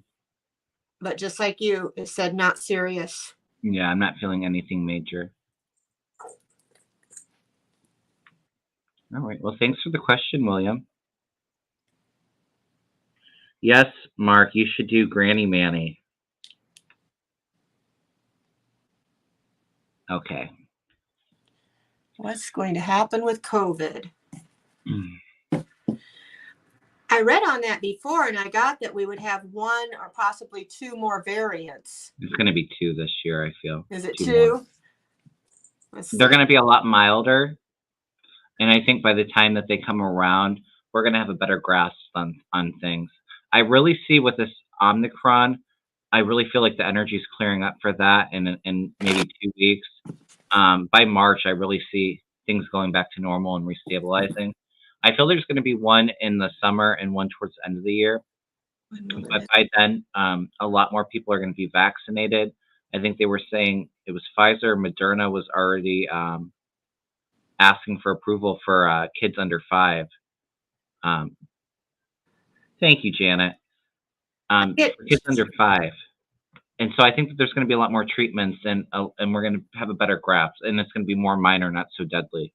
but just like you, it said not serious. Yeah, I'm not feeling anything major. All right. Well, thanks for the question, William. Yes, Mark, you should do Granny Manny. Okay. What's going to happen with COVID? I read on that before, and I got that we would have one or possibly two more variants. It's going to be 2 this year, I feel. Is it 2 more. two? Let's They're see. going to be a lot milder. And I think by the time that they come around, we're going to have a better grasp on things. I really see with this Omicron, I really feel like the energy is clearing up for that in maybe 2 weeks. By March, I really see things going back to normal and restabilizing. I feel there's going to be one in the summer and one towards the end of the year. But by then, a lot more people are going to be vaccinated. I think they were saying it was Pfizer, Moderna was already asking for approval for kids under 5. Um, Thank you, Janet. For kids under 5. And so I think that there's going to be a lot more treatments, and we're going to have a better grasp, and it's going to be more minor, not so deadly.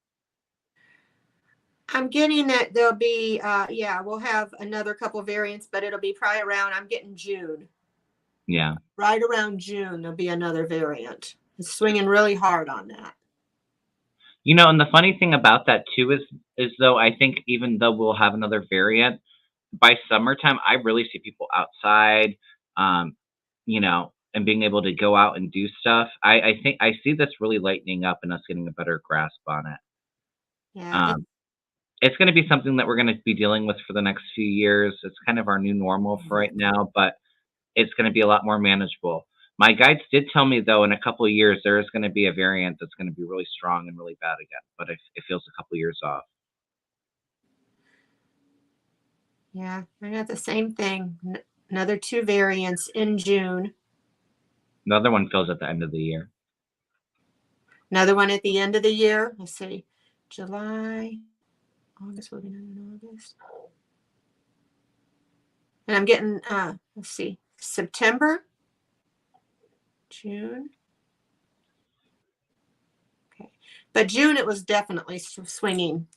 I'm getting that there'll be, we'll have another couple variants, but it'll be probably around, I'm getting June. Yeah. Right around June, there'll be another variant. It's swinging really hard on that. And the funny thing about that too is though I think even though we'll have another variant by summertime, I really see people outside, um, and being able to go out and do stuff. I think I see this really lightening up and us getting a better grasp on it. Yeah. Um, it's going to be something that we're going to be dealing with for the next few years. It's kind of our new normal for right now, but it's going to be a lot more manageable. My guides did tell me, though, in a couple of years, there is going to be a variant that's going to be really strong and really bad again, but it feels a couple of years off. Yeah, I got the same thing. Another 2 variants in June. Another one feels at the end of the year. Another one at the end of the year. Let's see. July, August, we'll be in August. And I'm getting, let's see, September, June. Okay. But June, it was definitely swinging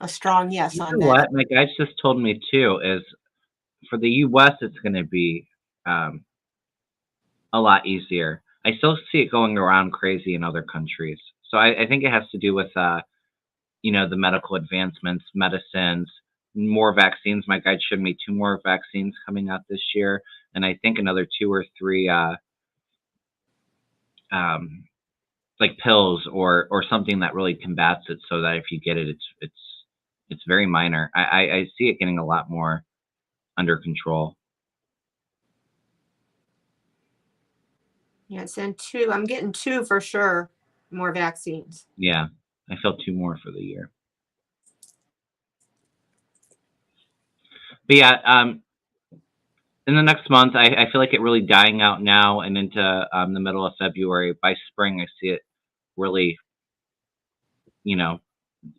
a strong yes You on know that. what? My guides just told me, too, is for the U.S., it's going to be a a lot easier. I still see it going around crazy in other countries. So I think it has to do with the medical advancements, medicines, more vaccines. My guide showed me 2 more vaccines coming out this year, and I think another 2 or 3 um, like pills or something that really combats it, so that if you get it, it's very minor. I see it getting a lot more under control. Yeah, send 2. I'm getting 2 for sure. More vaccines. Yeah, I feel 2 more for the year. But yeah, in the next month, I feel like it really dying out now and into the middle of February. By spring, I see it really, you know,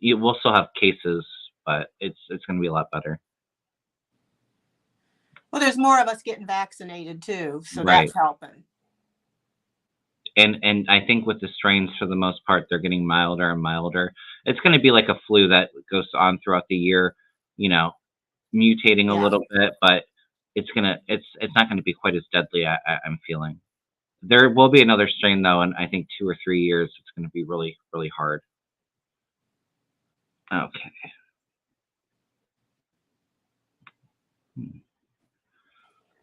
we'll still have cases, but it's going to be a lot better. Well, there's more of us getting vaccinated too, so Right. that's helping. And I think with the strains, for the most part, they're getting milder and milder. It's going to be like a flu that goes on throughout the year, mutating a Yeah. little bit, but it's not gonna be quite as deadly. I'm feeling. There will be another strain though, and I think 2 or 3 years it's gonna be really, really hard. Okay.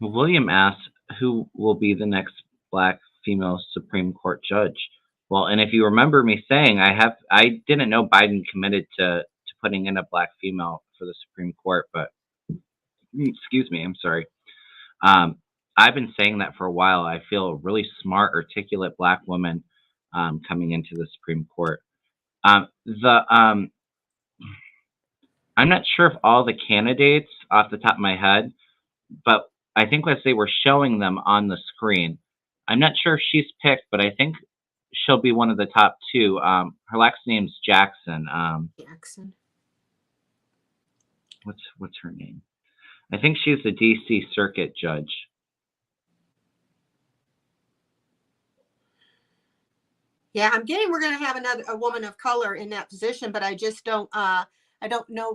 William asks, who will be the next black female Supreme Court judge? Well, and if you remember me saying, I didn't know Biden committed to putting in a black female for the Supreme Court, but excuse me, I'm sorry. Um, I've been saying that for a while. I feel a really smart, articulate black woman coming into the Supreme Court. I'm not sure if all the candidates off the top of my head, but I think as they were showing them on the screen, I'm not sure if she's picked, but I think she'll be one of the top 2. Her last name's Jackson. Jackson. What's her name? I think she's the D.C. Circuit judge. Yeah, I'm getting we're going to have a woman of color in that position, but I just don't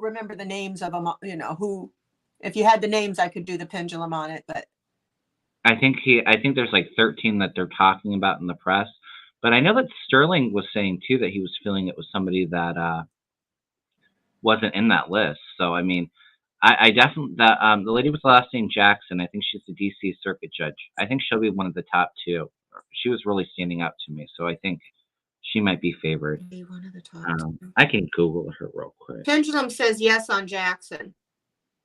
remember the names of them, who. If you had the names, I could do the pendulum on it, but I think there's like 13 that they're talking about in the press, but I know that Sterling was saying too that he was feeling it was somebody that wasn't in that list. So I mean, I definitely the lady with the last name Jackson. I think she's the D.C. Circuit judge. I think she'll be one of the top 2. She was really standing out to me, so I think she might be favored. be one of the top 2. I can Google her real quick. Pendulum says yes on Jackson.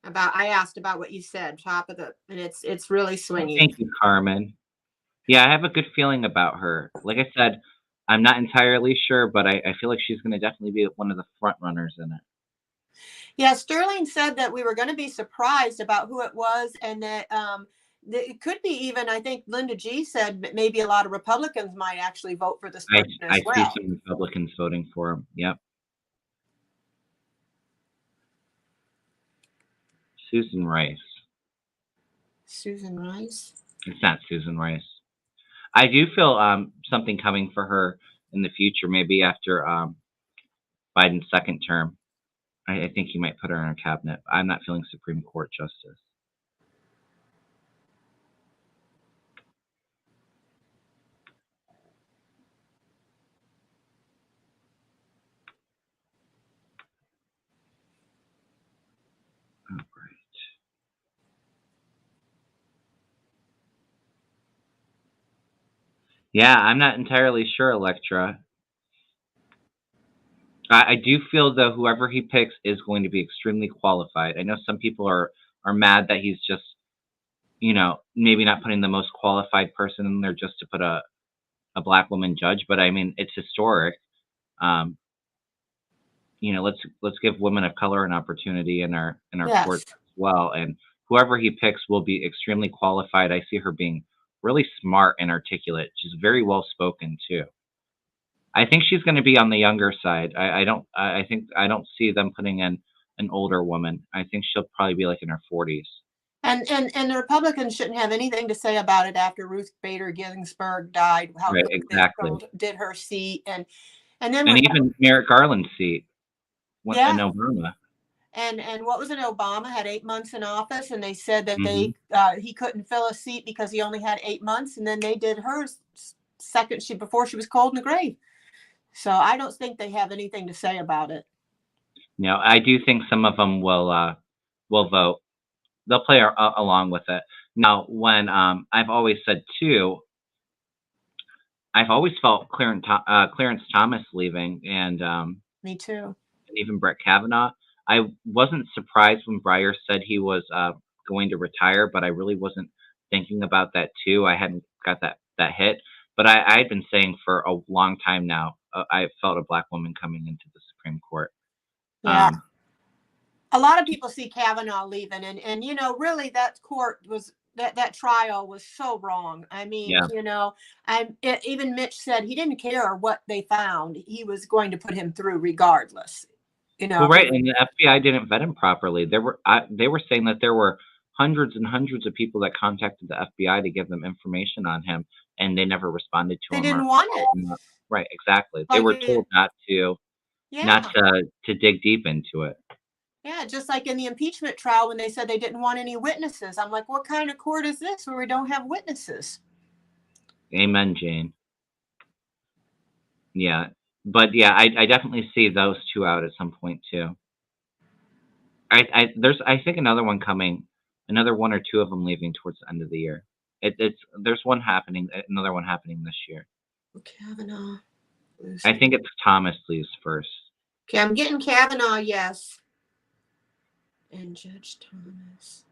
I asked about what you said, and it's really swinging. Thank you, Carmen. Yeah, I have a good feeling about her. Like I said, I'm not entirely sure, but I feel like she's going to definitely be one of the front runners in it. Yeah, Sterling said that we were going to be surprised about who it was, and that it could be even. I think Linda G said that maybe a lot of Republicans might actually vote for this person as well. I see some Republicans voting for him. Yep. Susan Rice. Susan Rice? It's not Susan Rice. I do feel something coming for her in the future, maybe after Biden's second term. I think he might put her in a cabinet. I'm not feeling Supreme Court justice. All right. Yeah, I'm not entirely sure, Electra. I do feel though whoever he picks is going to be extremely qualified. I know some people are mad that he's just maybe not putting the most qualified person in there just to put a black woman judge, but I mean it's historic. Let's give women of color an opportunity in our Yes. courts as well, and whoever he picks will be extremely qualified. I see her being really smart and articulate. She's very well spoken too. I think she's going to be on the younger side. I don't see them putting in an older woman. I think she'll probably be like in her 40s. And the Republicans shouldn't have anything to say about it after Ruth Bader Ginsburg died. How Right, exactly. did her seat, and even Merrick Garland's seat in Yeah. Obama. And what was it? Obama had 8 months in office, and they said that Hmm. he couldn't fill a seat because he only had 8 months, and then they did hers before she was cold in the grave. So I don't think they have anything to say about it. No, I do think some of them will vote. They'll play along with it. Now, when I've always said too, I've always felt Clarence Thomas leaving, and Me too. even Brett Kavanaugh. I wasn't surprised when Breyer said he was going to retire, but I really wasn't thinking about that too. I hadn't got that hit, but I had been saying for a long time now. I felt a black woman coming into the Supreme Court. Yeah. Um, A lot of people see Kavanaugh leaving, and really that court was that trial was so wrong. I mean, yeah. even Mitch said he didn't care what they found; he was going to put him through regardless. Well, right, and the FBI didn't vet him properly. They were saying that there were hundreds and hundreds of people that contacted the FBI to give them information on him, and they never responded to they him didn't or want followed him it. up. Right, exactly. They Like, were told not yeah, to dig deep into it. yeah, just like in the impeachment trial when they said they didn't want any witnesses. I'm like, what kind of court is this where we don't have witnesses? Amen, Jane. Yeah, but yeah, I definitely see those two out at some point too. There's I think another one coming, another one or two of them leaving towards the end of the year. There's one happening, another one happening this year. Kavanaugh. I think it's Thomas leaves first. Okay, I'm getting Kavanaugh, yes. And Judge Thomas.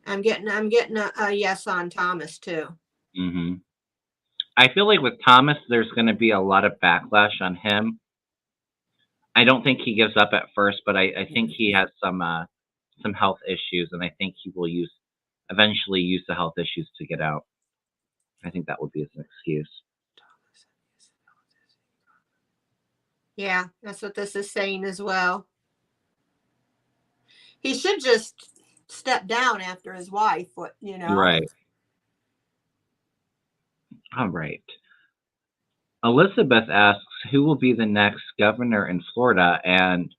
I'm getting a yes on Thomas too. Hmm. I feel like with Thomas, there's going to be a lot of backlash on him. I don't think he gives up at first, but I think he has some health issues, and I think he will eventually use the health issues to get out. I think that would be his excuse. Yeah, that's what this is saying as well. He should just step down after his wife, Right. All right. Elizabeth asks, who will be the next governor in Florida? And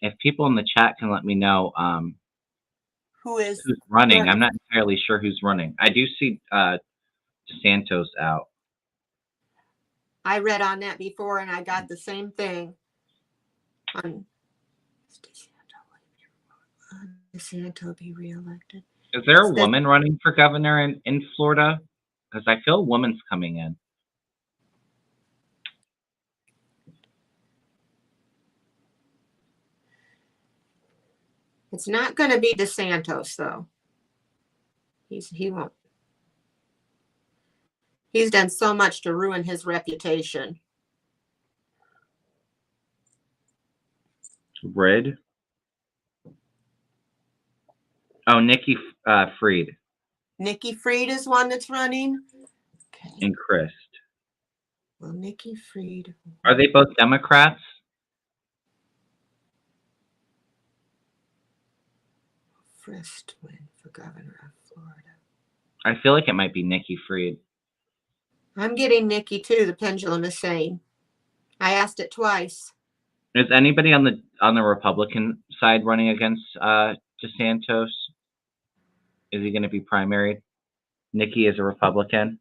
if people in the chat can let me know who's running. I'm not entirely sure who's running. I do see DeSantos out. I read on that before, and I got the same thing. DeSanto be reelected. Is there a woman running for governor in Florida? Because I feel a woman's coming in. It's not going to be DeSantos, though. He won't. He's done so much to ruin his reputation. Red. Oh, Nikki Fried. Nikki Fried is one that's running. Okay. And Christ. Well, Nikki Fried. Are they both Democrats? Frist win for governor of Florida. I feel like it might be Nikki Fried. I'm getting Nikki too. The pendulum is saying. I asked it twice. Is anybody on the Republican side running against DeSantos? Is he going to be primaried? Nikki is a Republican.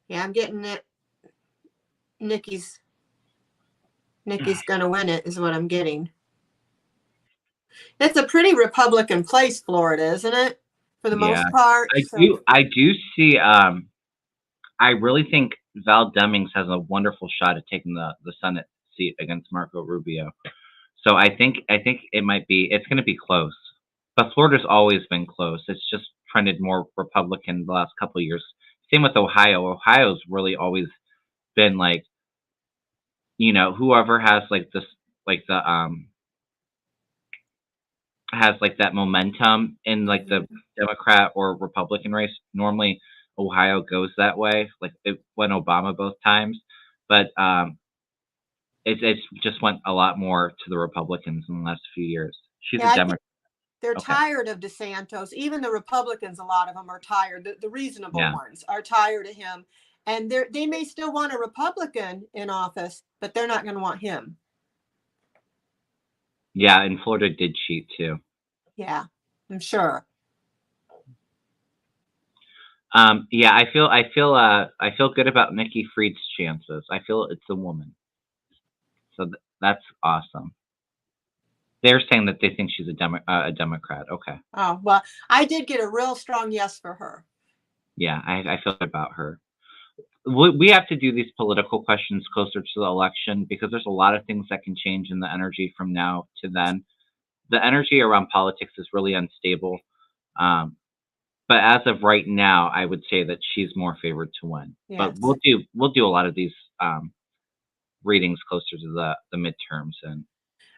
Yeah, I'm getting it. Nikki's going to win it, is what I'm getting. It's a pretty Republican place, Florida, isn't it? For the most part. I do see. I really think Val Demings has a wonderful shot at taking the Senate seat against Marco Rubio. So I think it might be. It's going to be close. But Florida's always been close. It's just trended more Republican the last couple of years. Same with Ohio. Ohio's really always been like, whoever has has like that momentum in like the Democrat or Republican race. Normally Ohio goes that way. Like it went Obama both times, but it just went a lot more to the Republicans in the last few years. She's a Democrat. They're Okay. tired of DeSantis. Even the Republicans, a lot of them are tired. The reasonable Yeah. ones are tired of him. And they may still want a Republican in office, but they're not going to want him. Yeah, and Florida did cheat too. Yeah, I'm sure. Yeah, I feel good about Nikki Fried's chances. I feel it's a woman, so that's awesome. They're saying that they think she's a Democrat. Okay. Oh, well, I did get a real strong yes for her. Yeah, I feel good about her. We have to do these political questions closer to the election because there's a lot of things that can change in the energy from now to then. The energy around politics is really unstable. But as of right now, I would say that she's more favored to win. But Yes. we'll do a lot of these readings closer to the midterms and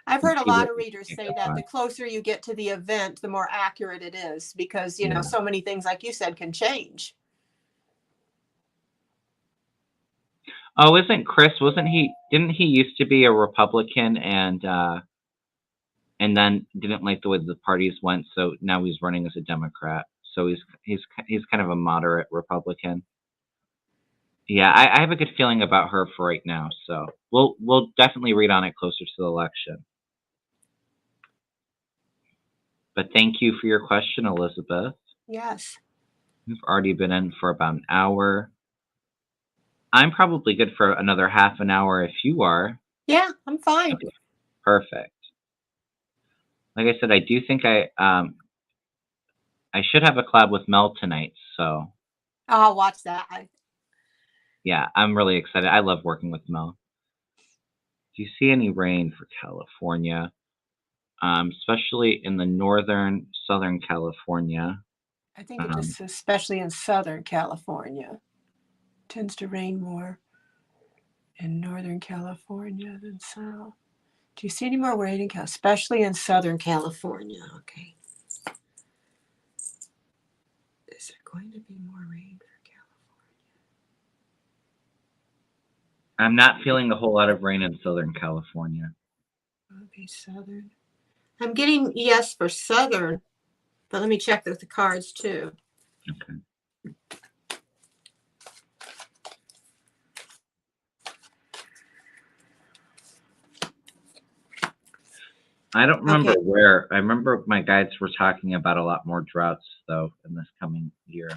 I've heard a see lot what of we readers can say go that on. the closer you get to the event, the more accurate it is because, Yeah. so many things, like you said, can change. Oh, didn't he used to be a Republican and then didn't like the way the parties went, so now he's running as a Democrat. So he's kind of a moderate Republican. Yeah, I have a good feeling about her for right now, so we'll definitely read on it closer to the election. But thank you for your question, Elizabeth. Yes. We've already been in for about an hour. I'm probably good for another half an hour if you are. Yeah, I'm fine. Okay, perfect. Like I said, I do think I should have a collab with Mel tonight, so I'll watch that. yeah, I'm really excited. I love working with Mel. Do you see any rain for California? Especially in the southern California. I think it just, especially in Southern California, tends to rain more in Northern California than South. Do you see any more rain especially in Southern California? Okay. Is there going to be more rain for California? I'm not feeling a whole lot of rain in Southern California. Okay, Southern. I'm getting yes for Southern, but let me check the cards too. Okay. I don't remember where. I remember my guides were talking about a lot more droughts though in this coming year.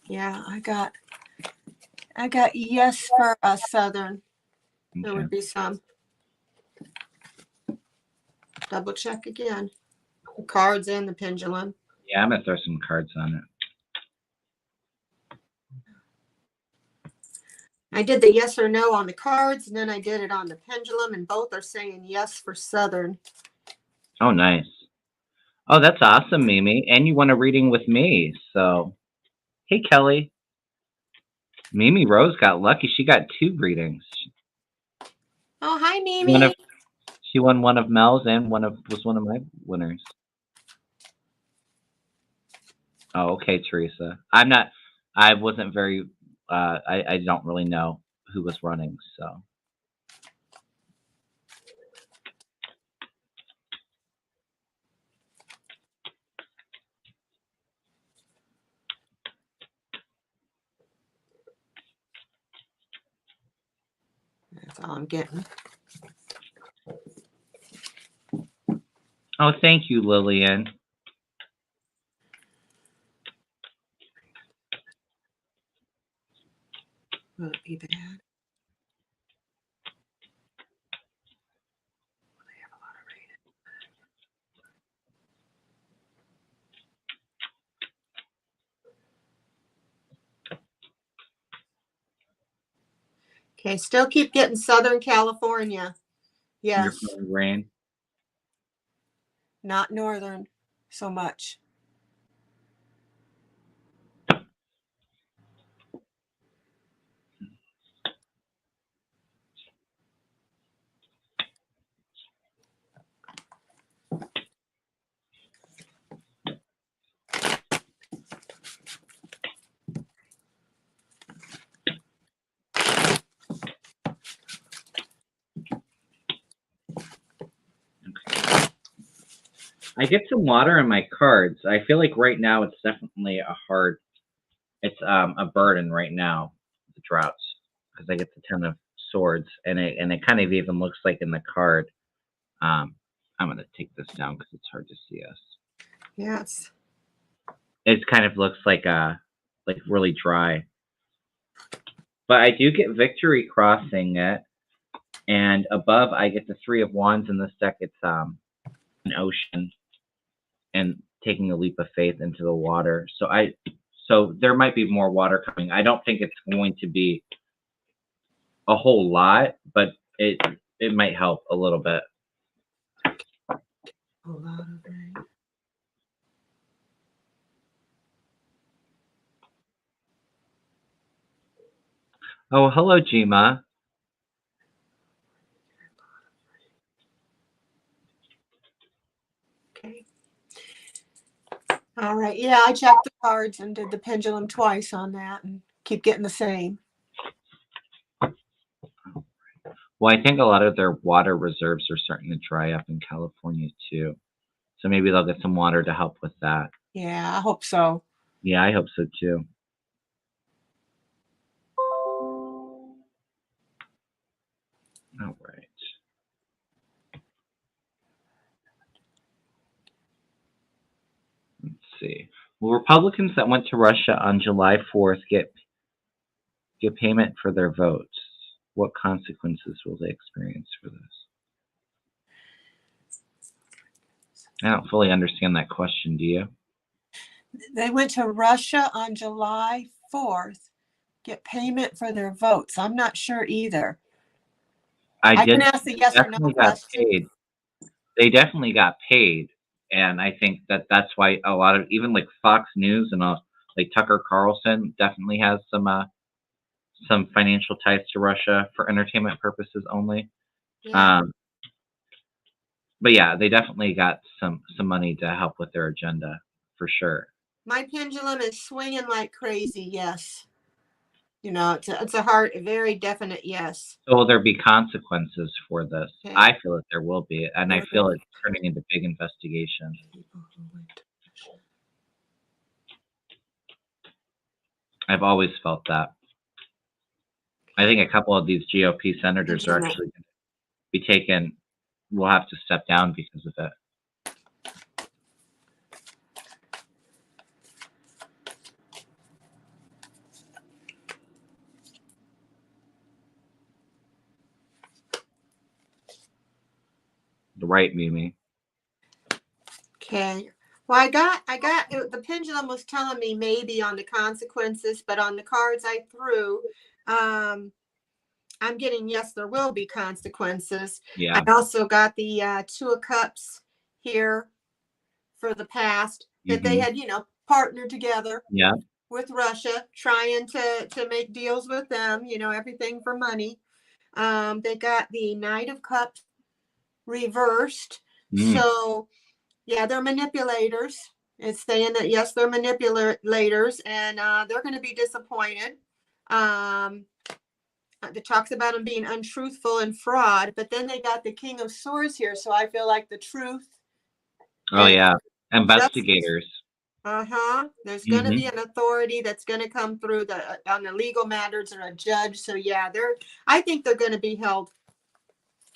Yeah, I got yes for Southern. Okay. There would be some. Double check again. The cards and the pendulum. Yeah, I'm gonna throw some cards on it. I did the yes or no on the cards, and then I did it on the pendulum, and both are saying yes for Southern. Oh, nice. Oh, that's awesome, Mimi. And you want a reading with me. So, hey, Kelly. Mimi Rose got lucky. She got 2 readings. Oh, hi, Mimi. She won one of Mel's and was one of my winners. Oh, okay, Teresa. I wasn't very, I don't really know who was running, so. That's all I'm getting. Oh, thank you, Lillian. Will it be bad? Will they have a lot of rain? Okay, still keep getting Southern California. Yes. You're feeling rain? Not Northern so much. I get some water in my cards. I feel like right now it's definitely it's a burden right now, the droughts, because I get the 10 of swords, and it kind of even looks like in the card. Um, I'm gonna take this down because it's hard to see us. Yes. It kind of looks like really dry, but I do get victory crossing it, and above I get the 3 of Wands in this deck. It's an ocean and taking a leap of faith into the water. So there might be more water coming. I don't think it's going to be a whole lot, but it might help a little bit. A lot of rain. Oh, hello, Jima. Okay. All right. Yeah, I checked the cards and did the pendulum twice on that and keep getting the same. Well, I think a lot of their water reserves are starting to dry up in California too. So maybe they'll get some water to help with that. Yeah, I hope so. Yeah, I hope so too. All right. Let's see. Will Republicans that went to Russia on July 4th get payment for their votes? What consequences will they experience for this? I don't fully understand that question, do you? They went to Russia on July 4th, get payment for their votes. I'm not sure either. I can ask the yes or no Definitely got question. paid. They definitely got paid, and I think that's why a lot of even like Fox News and like Tucker Carlson definitely has some financial ties to Russia for entertainment purposes only. Yeah. But yeah, they definitely got some money to help with their agenda for sure. My pendulum is swinging like crazy. Yes. You know, it's a very definite yes. So will there be consequences for this? Okay. I feel that there will be, and I feel it's turning into big investigation. I've always felt that. I think a couple of these GOP senators are actually going to be taken. Will have to step down because of it. Right, Mimi. Okay. Well, I got the pendulum was telling me maybe on the consequences, but on the cards I threw, I'm getting yes, there will be consequences. Yeah. I also got the 2 of Cups here for the past that they had, partnered together. Yeah. With Russia, trying to make deals with them, everything for money. They got the Knight of Cups reversed. So yeah, they're manipulators. It's saying that yes, they're manipulators, and they're going to be disappointed. It talks about them being untruthful and fraud, but then they got the King of Swords here, so I feel like the truth. Oh yeah, investigators. There's going to be an authority that's going to come through on the legal matters or a judge. So yeah, I think they're going to be held.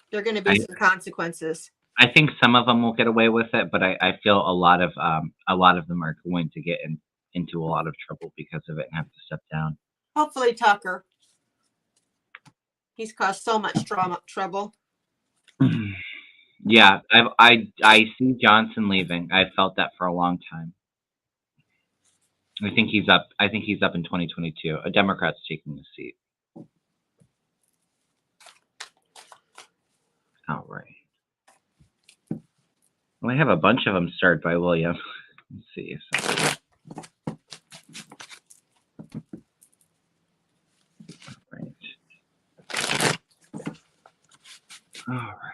There are going to be some consequences. I think some of them will get away with it, but I feel a lot of them are going to get into a lot of trouble because of it and have to step down. Hopefully Tucker. He's caused so much trouble. Yeah, I see Johnson leaving. I felt that for a long time. I think he's up in 2022. A Democrat's taking the seat. All right. Well, I have a bunch of them started by William. Let's see. All right.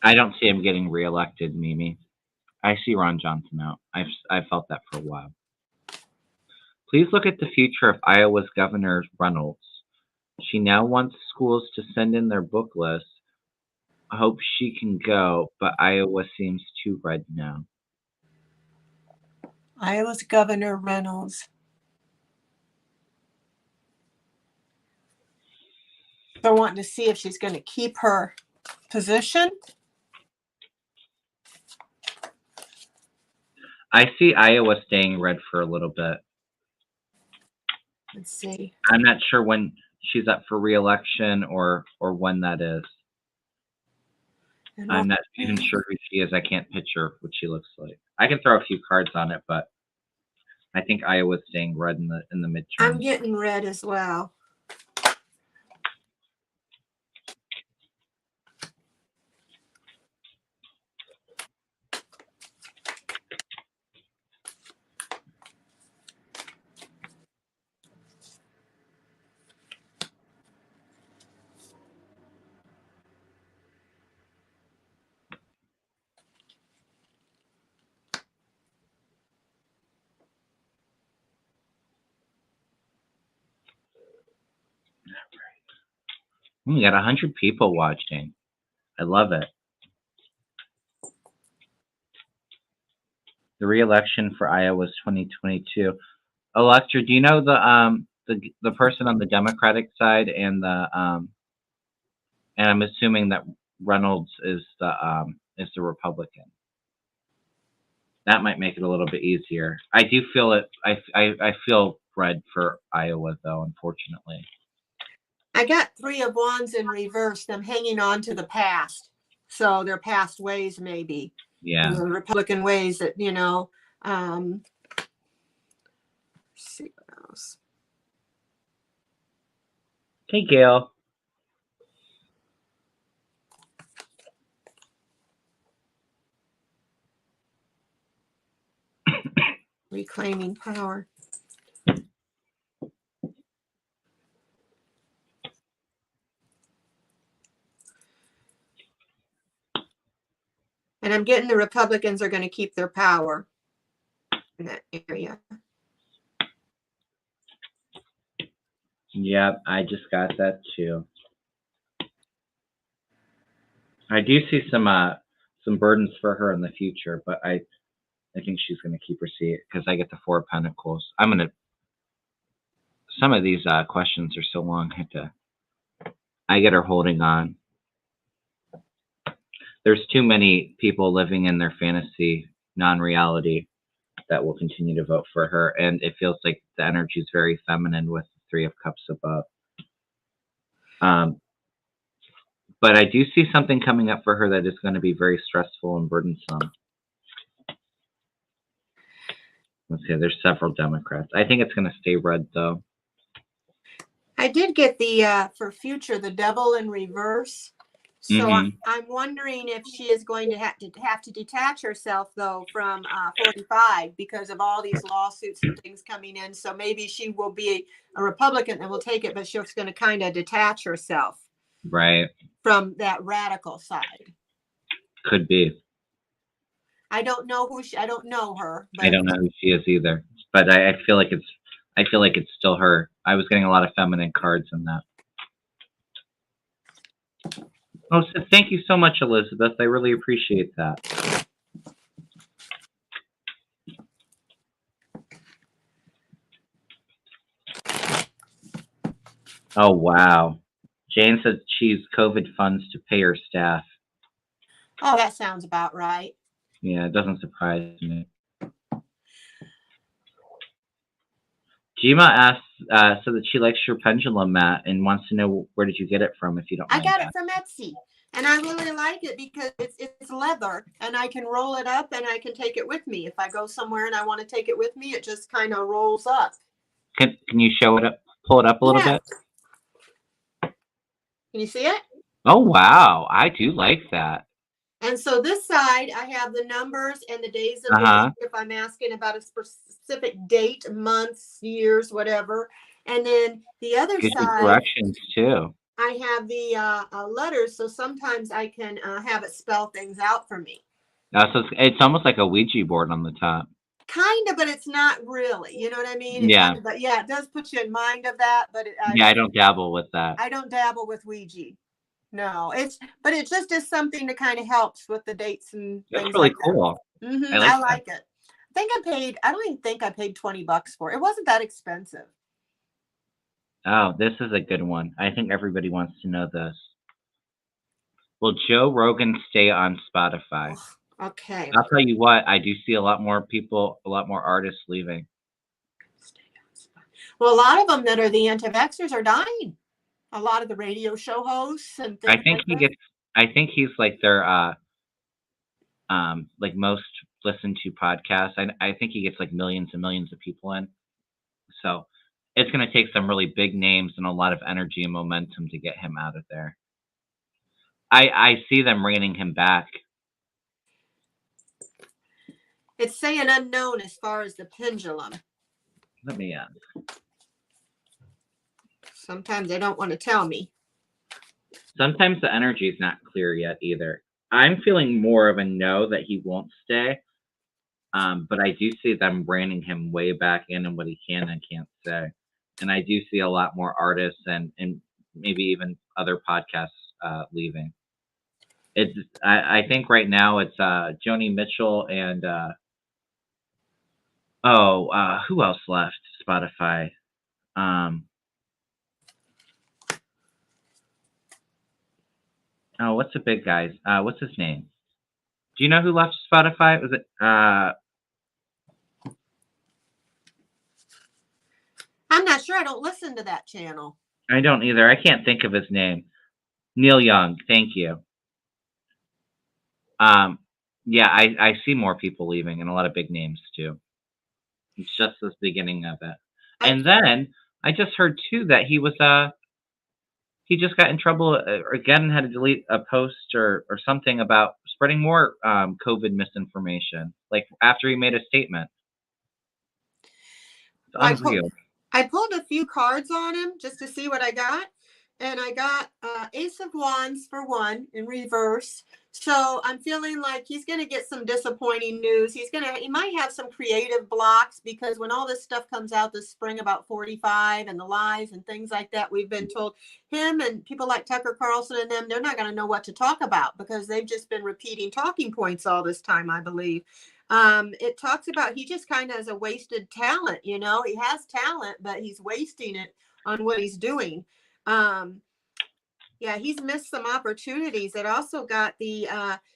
I don't see him getting reelected, Mimi. I see Ron Johnson out. I've felt that for a while. Please look at the future of Iowa's Governor Reynolds. She now wants schools to send in their book list hope she can go, but Iowa seems too red now. Iowa's Governor Reynolds. They're wanting to see if she's going to keep her position. I see Iowa staying red for a little bit. Let's see. I'm not sure when she's up for re-election or when that is. I'm not even sure who she is. I can't picture what she looks like. I can throw a few cards on it, but I think Iowa's staying red in the midterm. I'm getting red as well. We got 100 people watching. I love it. The re-election for Iowa's 2022. Electra, do you know the person on the Democratic side and I'm assuming that Reynolds is the Republican. That might make it a little bit easier. I do feel it. I feel red for Iowa though, unfortunately. I got 3 of Wands in reverse. I'm hanging on to the past. So their past ways, maybe. Yeah. The Republican ways that, let's see what else. Hey, Gail. Reclaiming power. And I'm getting the Republicans are going to keep their power in that area. Yep, I just got that too. I do see some burdens for her in the future, but I think she's going to keep her seat because I get the 4 of Pentacles. Some of these questions are so long. I get her holding on. There's too many people living in their fantasy, non-reality, that will continue to vote for her, and it feels like the energy is very feminine with the 3 of Cups above. But I do see something coming up for her that is going to be very stressful and burdensome. Let's see, there's several Democrats. I think it's going to stay red, though. I did get the, for future, the Devil in reverse. So I'm wondering if she is going to have to detach herself, though, from 45 because of all these lawsuits and things coming in. So maybe she will be a Republican and will take it, but she's going to kind of detach herself. Right. From that radical side. Could be. I don't know I don't know her. But I don't know who she is either. But I feel like it's still her. I was getting a lot of feminine cards in that. Oh, so thank you so much, Elizabeth. I really appreciate that. Oh, wow. Jane said she used COVID funds to pay her staff. Oh, that sounds about right. Yeah, it doesn't surprise me. Jima asked, said that she likes your pendulum mat and wants to know where did you get it from, if you don't mind. I got it from Etsy, and I really like it because it's leather, and I can roll it up, and I can take it with me. If I go somewhere and I want to take it with me, it just kind of rolls up. Can you show it up, pull it up a little bit? Can you see it? Oh, wow. I do like that. And so this side, I have the numbers and the days of the week if I'm asking about a specific date, months, years, whatever. And then the other side, directions too. I have the letters, so sometimes I can have it spell things out for me. So it's almost like a Ouija board on the top. Kind of, but it's not really. You know what I mean? Yeah. But yeah, it does put you in mind of that. But I don't dabble with that. I don't dabble with Ouija. No, but it just is something that kind of helps with the dates and That's things really like that. cool. I like I that. like it. I don't even think I paid $20 for it. It wasn't that expensive. Oh, this is a good one. I think everybody wants to know this. Will Joe Rogan stay on Spotify? Okay. I'll tell you what, I do see a lot more people, a lot more artists leaving. Well, a lot of them that are the anti-vaxxers are dying. A lot of the radio show hosts and I things think like he that. gets I think he's like their like most listened to podcast. I think he gets like millions and millions of people in. So it's gonna take some really big names and a lot of energy and momentum to get him out of there. I see them reining him back. It's saying unknown as far as the pendulum. Let me Sometimes they don't want to tell me. sometimes the energy is not clear yet either. I'm feeling more of a no that he won't stay. But I do see them reining him way back in and what he can and can't say. And I do see a lot more artists and maybe even other podcasts leaving. It's I think right now it's Joni Mitchell and who else left Spotify? Um, what's the big guys? What's his name? Do you know who left Spotify? Was it I'm not sure. I don't listen to that channel. I don't either. I can't think of his name. Neil Young. Thank you. Um, yeah, I see more people leaving and a lot of big names too. It's just the beginning of it. And then I just heard too that he just got in trouble again and had to delete a post or something about spreading more COVID misinformation. Like after he made a statement, it's unreal. I pulled a few cards on him just to see what I got. And I got Ace of Wands for one in reverse. So I'm feeling like he's going to get some disappointing news. He might have some creative blocks because when all this stuff comes out this spring about 45 and the lies and things like that, we've been told him and people like Tucker Carlson and them, they're not going to know what to talk about because they've just been repeating talking points all this time, I believe. It talks about he just kind of has a wasted talent. He has talent, but he's wasting it on what he's doing. Yeah, he's missed some opportunities. It also got the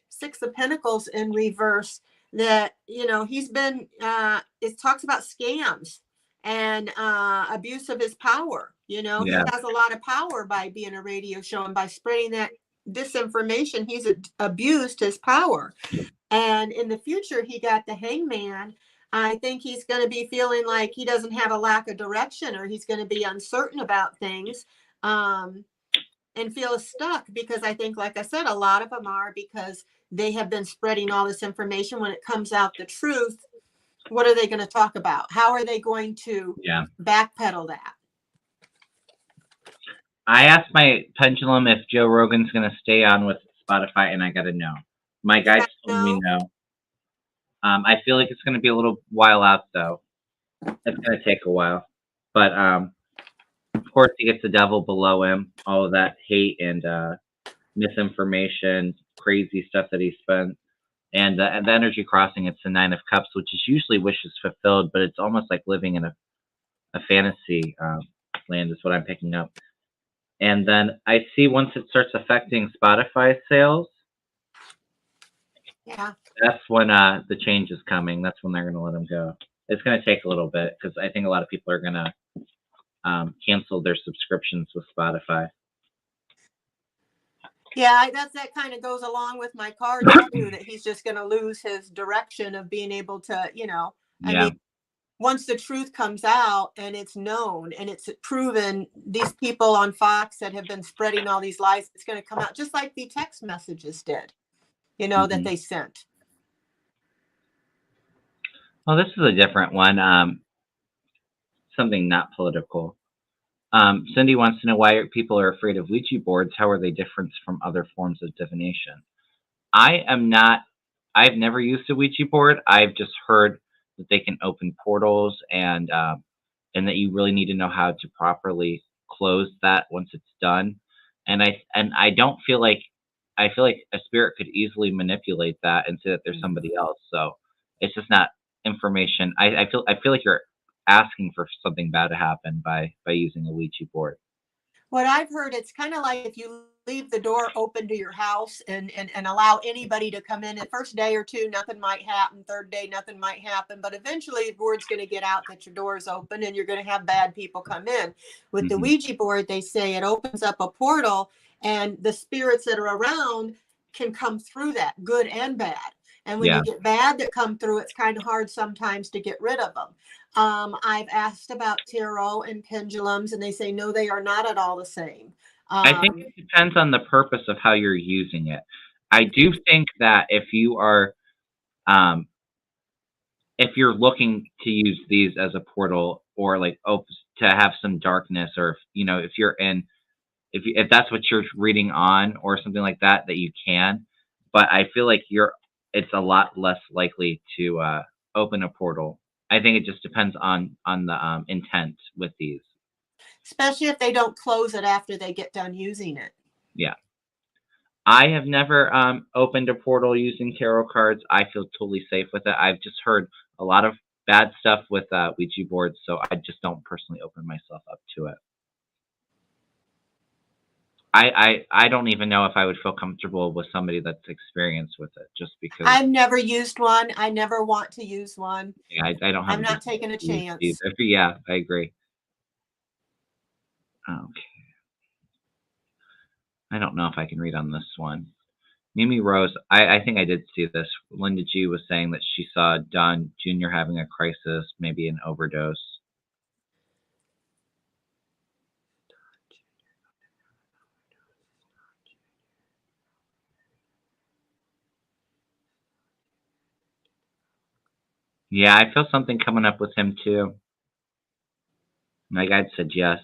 Six of Pentacles in reverse that, he's been, it talks about scams and abuse of his power. He has a lot of power by being a radio show and by spreading that disinformation. He's abused his power. And in the future, he got the Hangman. I think he's going to be feeling like he doesn't have a lack of direction or he's going to be uncertain about things. And feel stuck because I think, like I said, a lot of them are because they have been spreading all this information. When it comes out the truth, what are they going to talk about? How are they going to backpedal that? I asked my pendulum if Joe Rogan's going to stay on with Spotify, and I got a no. My guides told me no. I feel like it's going to be a little while out, though. It's going to take a while. But of course, he gets the devil below him, all of that hate and misinformation, crazy stuff that he spent. And the energy crossing, it's the Nine of Cups, which is usually wishes fulfilled, but it's almost like living in a fantasy land is what I'm picking up. And then I see once it starts affecting Spotify sales, that's when the change is coming. That's when they're going to let him go. It's going to take a little bit because I think a lot of people are going to cancel their subscriptions with Spotify. Yeah, that kind of goes along with my cards too, that he's just going to lose his direction of being able to, I mean, once the truth comes out and it's known and it's proven, these people on Fox that have been spreading all these lies, it's going to come out just like the text messages did, that they sent. Well, this is a different one. Something not political. Cindy wants to know why people are afraid of Ouija boards. How are they different from other forms of divination? I've never used a Ouija board. I've just heard that they can open portals and that you really need to know how to properly close that once it's done. and I don't feel like I feel like a spirit could easily manipulate that and say that there's somebody else. So it's just not information. I feel like you're asking for something bad to happen by using a Ouija board. What I've heard, it's kind of like if you leave the door open to your house and allow anybody to come in. The first day or two, nothing might happen. Third day, nothing might happen. But eventually, the word's going to get out that your door is open and you're going to have bad people come in. With the Ouija board, they say it opens up a portal and the spirits that are around can come through that, good and bad. And when you get bad that come through, it's kind of hard sometimes to get rid of them. I've asked about tarot and pendulums, and they say, no, they are not at all the same. I think it depends on the purpose of how you're using it. I do think that if you are, if you're looking to use these as a portal or like to have some darkness, or if you're in, if that's what you're reading on or something like that, that you can. But I feel like it's a lot less likely to open a portal. I think it just depends on the intent with these. Especially if they don't close it after they get done using it. Yeah. I have never opened a portal using tarot cards. I feel totally safe with it. I've just heard a lot of bad stuff with Ouija boards, so I just don't personally open myself up to it. I don't even know if I would feel comfortable with somebody that's experienced with it, just because I've never used one. I never want to use one. Yeah, I don't have. I'm not taking a chance. Either. Yeah, I agree. Okay. I don't know if I can read on this one. Mimi Rose, I think I did see this. Linda G was saying that she saw Don Jr. having a crisis, maybe an overdose. Yeah, I feel something coming up with him too. My guide said yes.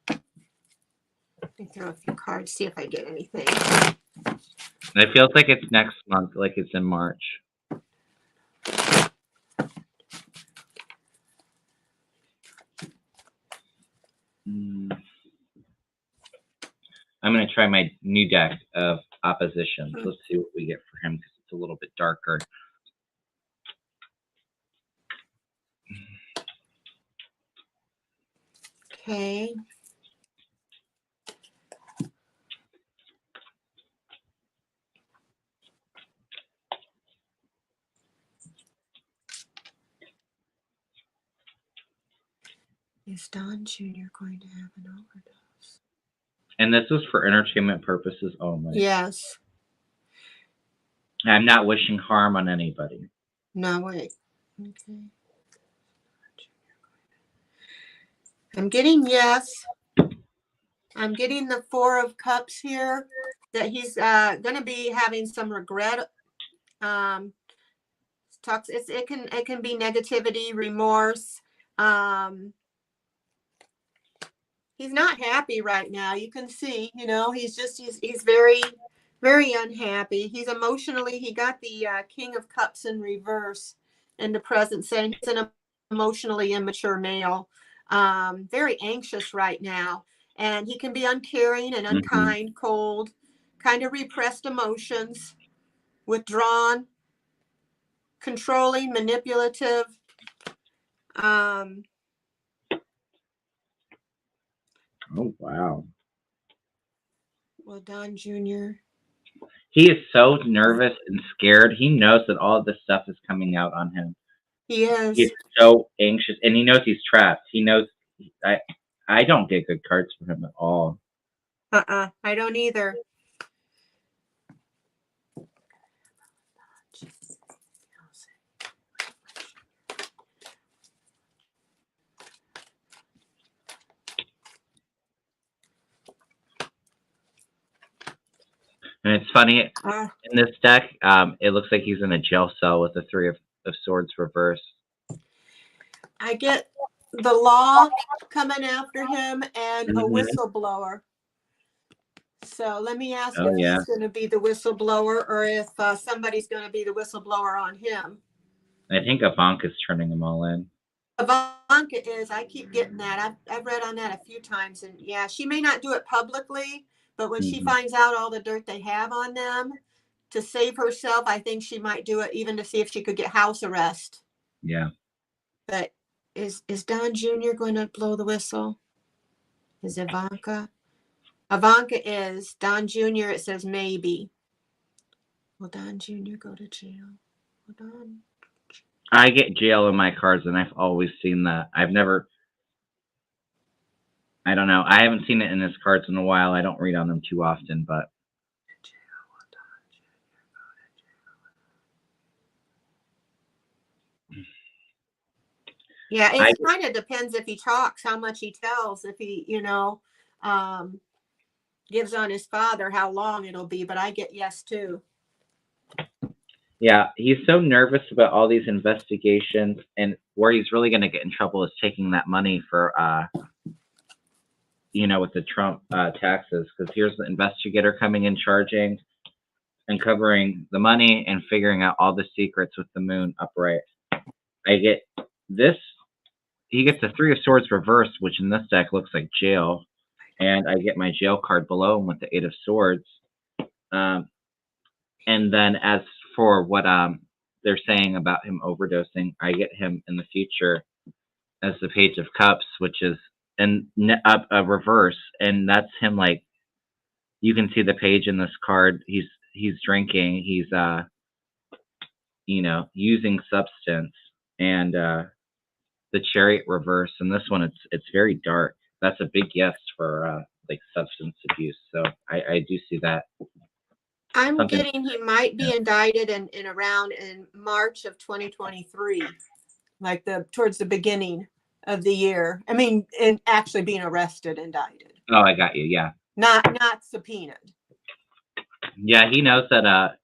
Let me throw a few cards, see if I get anything. It feels like it's next month, like it's in March. I'm going to try my new deck of oppositions. Let's see what we get for him, because it's a little bit darker. Okay. Is Don Jr. going to have an overdose? And this is for entertainment purposes only. Yes. I'm not wishing harm on anybody. No, wait. Okay. I'm getting yes. I'm getting the 4 of Cups here, that he's going to be having some regret. It can be negativity, remorse. He's not happy right now. You can see, he's very, very unhappy. He's emotionally, he got the King of Cups in reverse in the present, saying he's an emotionally immature male, very anxious right now. And he can be uncaring and unkind, cold, kind of repressed emotions, withdrawn, controlling, manipulative. Oh, wow. Well, Don Jr. He is so nervous and scared. He knows that all of this stuff is coming out on him. He is. He's so anxious, and he knows he's trapped. He knows. I don't get good cards for him at all. I don't either. And it's funny, in this deck, it looks like he's in a jail cell with the 3 of Swords reversed. I get the law coming after him and a whistleblower. So let me ask if he's going to be the whistleblower, or if somebody's going to be the whistleblower on him. I think Ivanka's turning them all in. Ivanka Ivanka is. I keep getting that. I've read on that a few times, and yeah, she may not do it publicly, but when she Mhm. finds out all the dirt they have on them, to save herself, I think she might do it even to see if she could get house arrest. Yeah. But is Don Jr. going to blow the whistle? Is Ivanka? Ivanka is. Don Jr. It says maybe. Will Don Jr. go to jail? Will Don? I get jail in my cards, and I've always seen that. I've never. I don't know. I haven't seen it in his cards in a while. I don't read on them too often, but Yeah, I it kind of depends if he talks, how much he tells. If he, um, gives on his father, how long it'll be. But I get yes too. yeah, he's so nervous about all these investigations, and where he's really going to get in trouble is taking that money for with the Trump taxes, because here's the investigator coming in charging, uncovering the money, and figuring out all the secrets with the moon upright. I get this. He gets the Three of Swords reversed, which in this deck looks like jail, and I get my jail card below him with the Eight of Swords. Um, and then as for what they're saying about him overdosing, I get him in the future as the Page of Cups, which is a reverse, and that's him. Like, you can see the page in this card. He's drinking. He's using substance, and the Chariot reverse. And this one, it's very dark. That's a big yes for like substance abuse. So I do see that I'm something. getting he might be Yeah. indicted in around in March of 2023, like towards the beginning of the year. I mean, in actually being arrested, indicted, Oh, I got you. Yeah, not subpoenaed. yeah. He knows that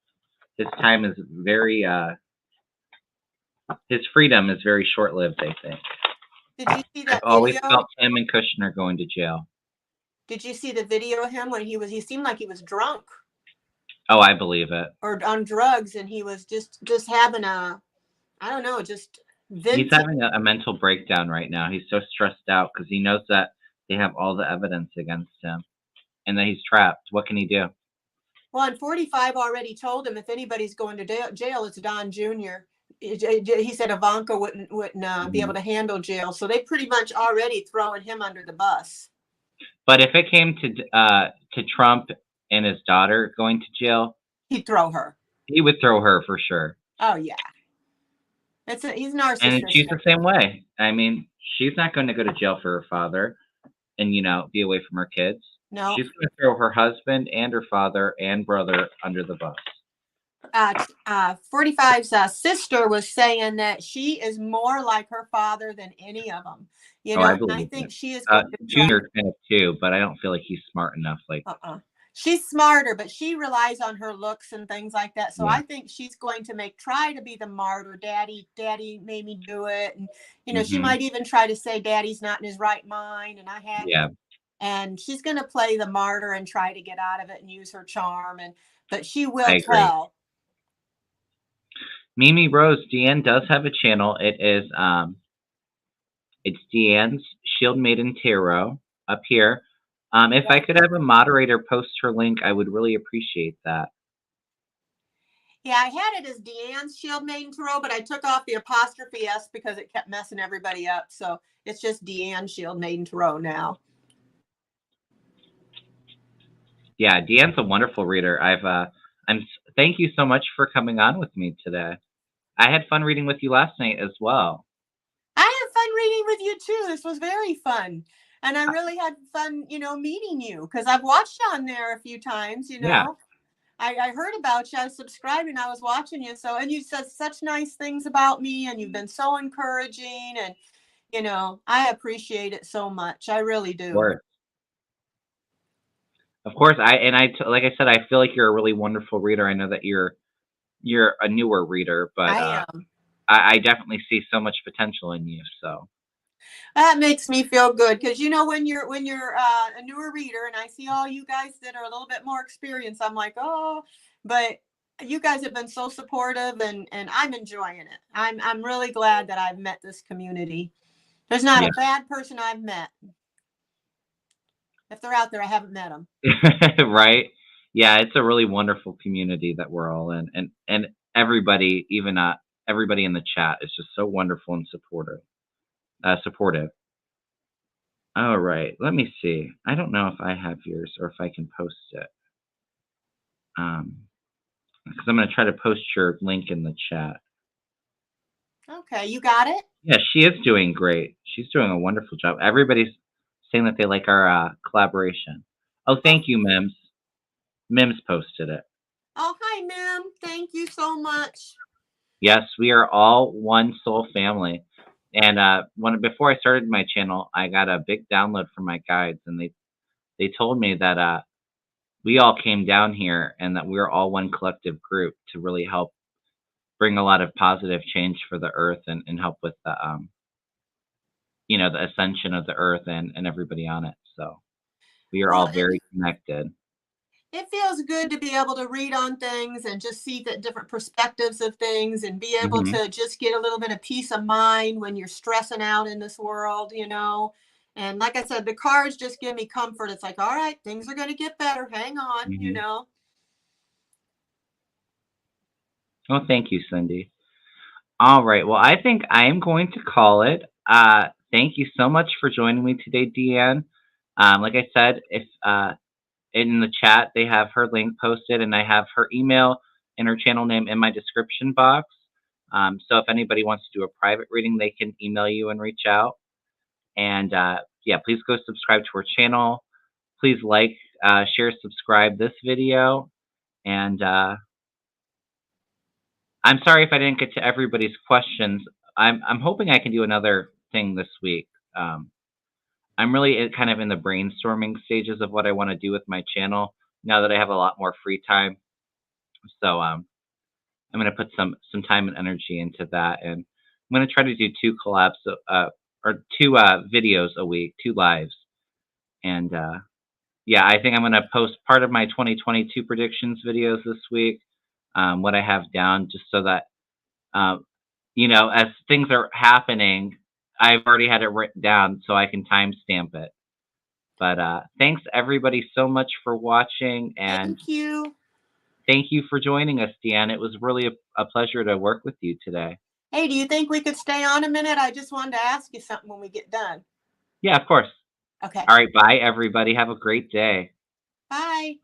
his time is very his freedom is very short lived. I think. Did you see I've that always video? felt him and Kushner going to jail. Did you see the video of him when he seemed like he was drunk Oh, I believe it. or on drugs, and he was just having a, I don't know, just He's venting. having a mental breakdown right now. He's so stressed out because he knows that they have all the evidence against him, and that he's trapped. What can he do? Well, and 45 already told him if anybody's going to jail, it's Don Jr. He said Ivanka wouldn't be able to handle jail, so they pretty much already throwing him under the bus. But if it came to Trump and his daughter going to jail, He'd throw her. he would throw her for sure. Oh yeah, he's And she's narcissistic. the same way. I mean, she's not going to go to jail for her father and be away from her kids. No, She's going to throw her husband and her father and brother under the bus. 45's sister was saying that she is more like her father than any of them. I I believe think it. she is going to Junior kind of too, but I don't feel like he's smart enough. Like, she's smarter, but she relies on her looks and things like that. So yeah. I think she's going to try to be the martyr. Daddy made me do it. And, she might even try to say daddy's not in his right mind. And I had, Yeah. And she's going to play the martyr and try to get out of it and use her charm. But she will I agree. tell. Mimi Rose, Deann does have a channel. It is it's Deann's Shield Maiden Tarot up here. If I could have a moderator post her link, I would really appreciate that. Yeah, I had it as Deann's Shield Maiden Tarot, but I took off the apostrophe S because it kept messing everybody up. So it's just Deann Shield Maiden Tarot now. Yeah, Deann's a wonderful reader. Thank you so much for coming on with me today. I had fun reading with you last night as well. I had fun reading with you too. This was very fun. And I really had fun, meeting you because I've watched you on there a few times, Yeah. I heard about you. I was subscribed and I was watching you. And you said such nice things about me and you've been so encouraging. And, I appreciate it so much. I really do. Of course. Like I said, I feel like you're a really wonderful reader. I know that you're a newer reader, but I am. I definitely see so much potential in you. So that makes me feel good because when you're a newer reader and I see all you guys that are a little bit more experienced, I'm like, oh, but you guys have been so supportive and I'm enjoying it. I'm really glad that I've met this community. There's not Yeah. a bad person I've met. If they're out there, I haven't met them. Right? Yeah, it's a really wonderful community that we're all in, and everybody, even everybody in the chat, is just so wonderful and supportive. Supportive. All right, let me see. I don't know if I have yours or if I can post it. Because I'm going to try to post your link in the chat. Okay, you got it? Yeah, she is doing great. She's doing a wonderful job. Everybody's saying that they like our collaboration. Oh, thank you, Mims. Mims posted it. Oh, hi, Mim. Thank you so much. Yes, we are all one soul family. And before I started my channel, I got a big download from my guides, and they told me that we all came down here and that we're all one collective group to really help bring a lot of positive change for the earth and help with the the ascension of the earth and everybody on it. So we are Well, all very connected. it feels good to be able to read on things and just see the different perspectives of things and be able Hmm. to just get a little bit of peace of mind when you're stressing out in this world, you know. And like I said, the cards just give me comfort. It's like, all right, things are going to get better. Hang on, you Hmm. know. Well, thank you, Cindy. All right. Well, I think I am going to call it. Thank you so much for joining me today, Deann. Like I said, if in the chat they have her link posted, and I have her email and her channel name in my description box. So if anybody wants to do a private reading, they can email you and reach out. And yeah, please go subscribe to our channel. Please like, share, subscribe this video. And I'm sorry if I didn't get to everybody's questions. I'm hoping I can do another thing this week. I'm really kind of in the brainstorming stages of what I want to do with my channel now that I have a lot more free time. So I'm going to put some time and energy into that, and I'm going to try to do 2 collabs or 2 videos a week, 2 lives. And yeah, I think I'm going to post part of my 2022 predictions videos this week, what I have down, just so that as things are happening, I've already had it written down so I can timestamp it. But thanks everybody so much for watching, and Thank you. thank you for joining us, Deann. It was really a pleasure to work with you today. Hey, do you think we could stay on a minute? I just wanted to ask you something when we get done. Yeah, of course. Okay. All right, bye everybody. Have a great day. Bye.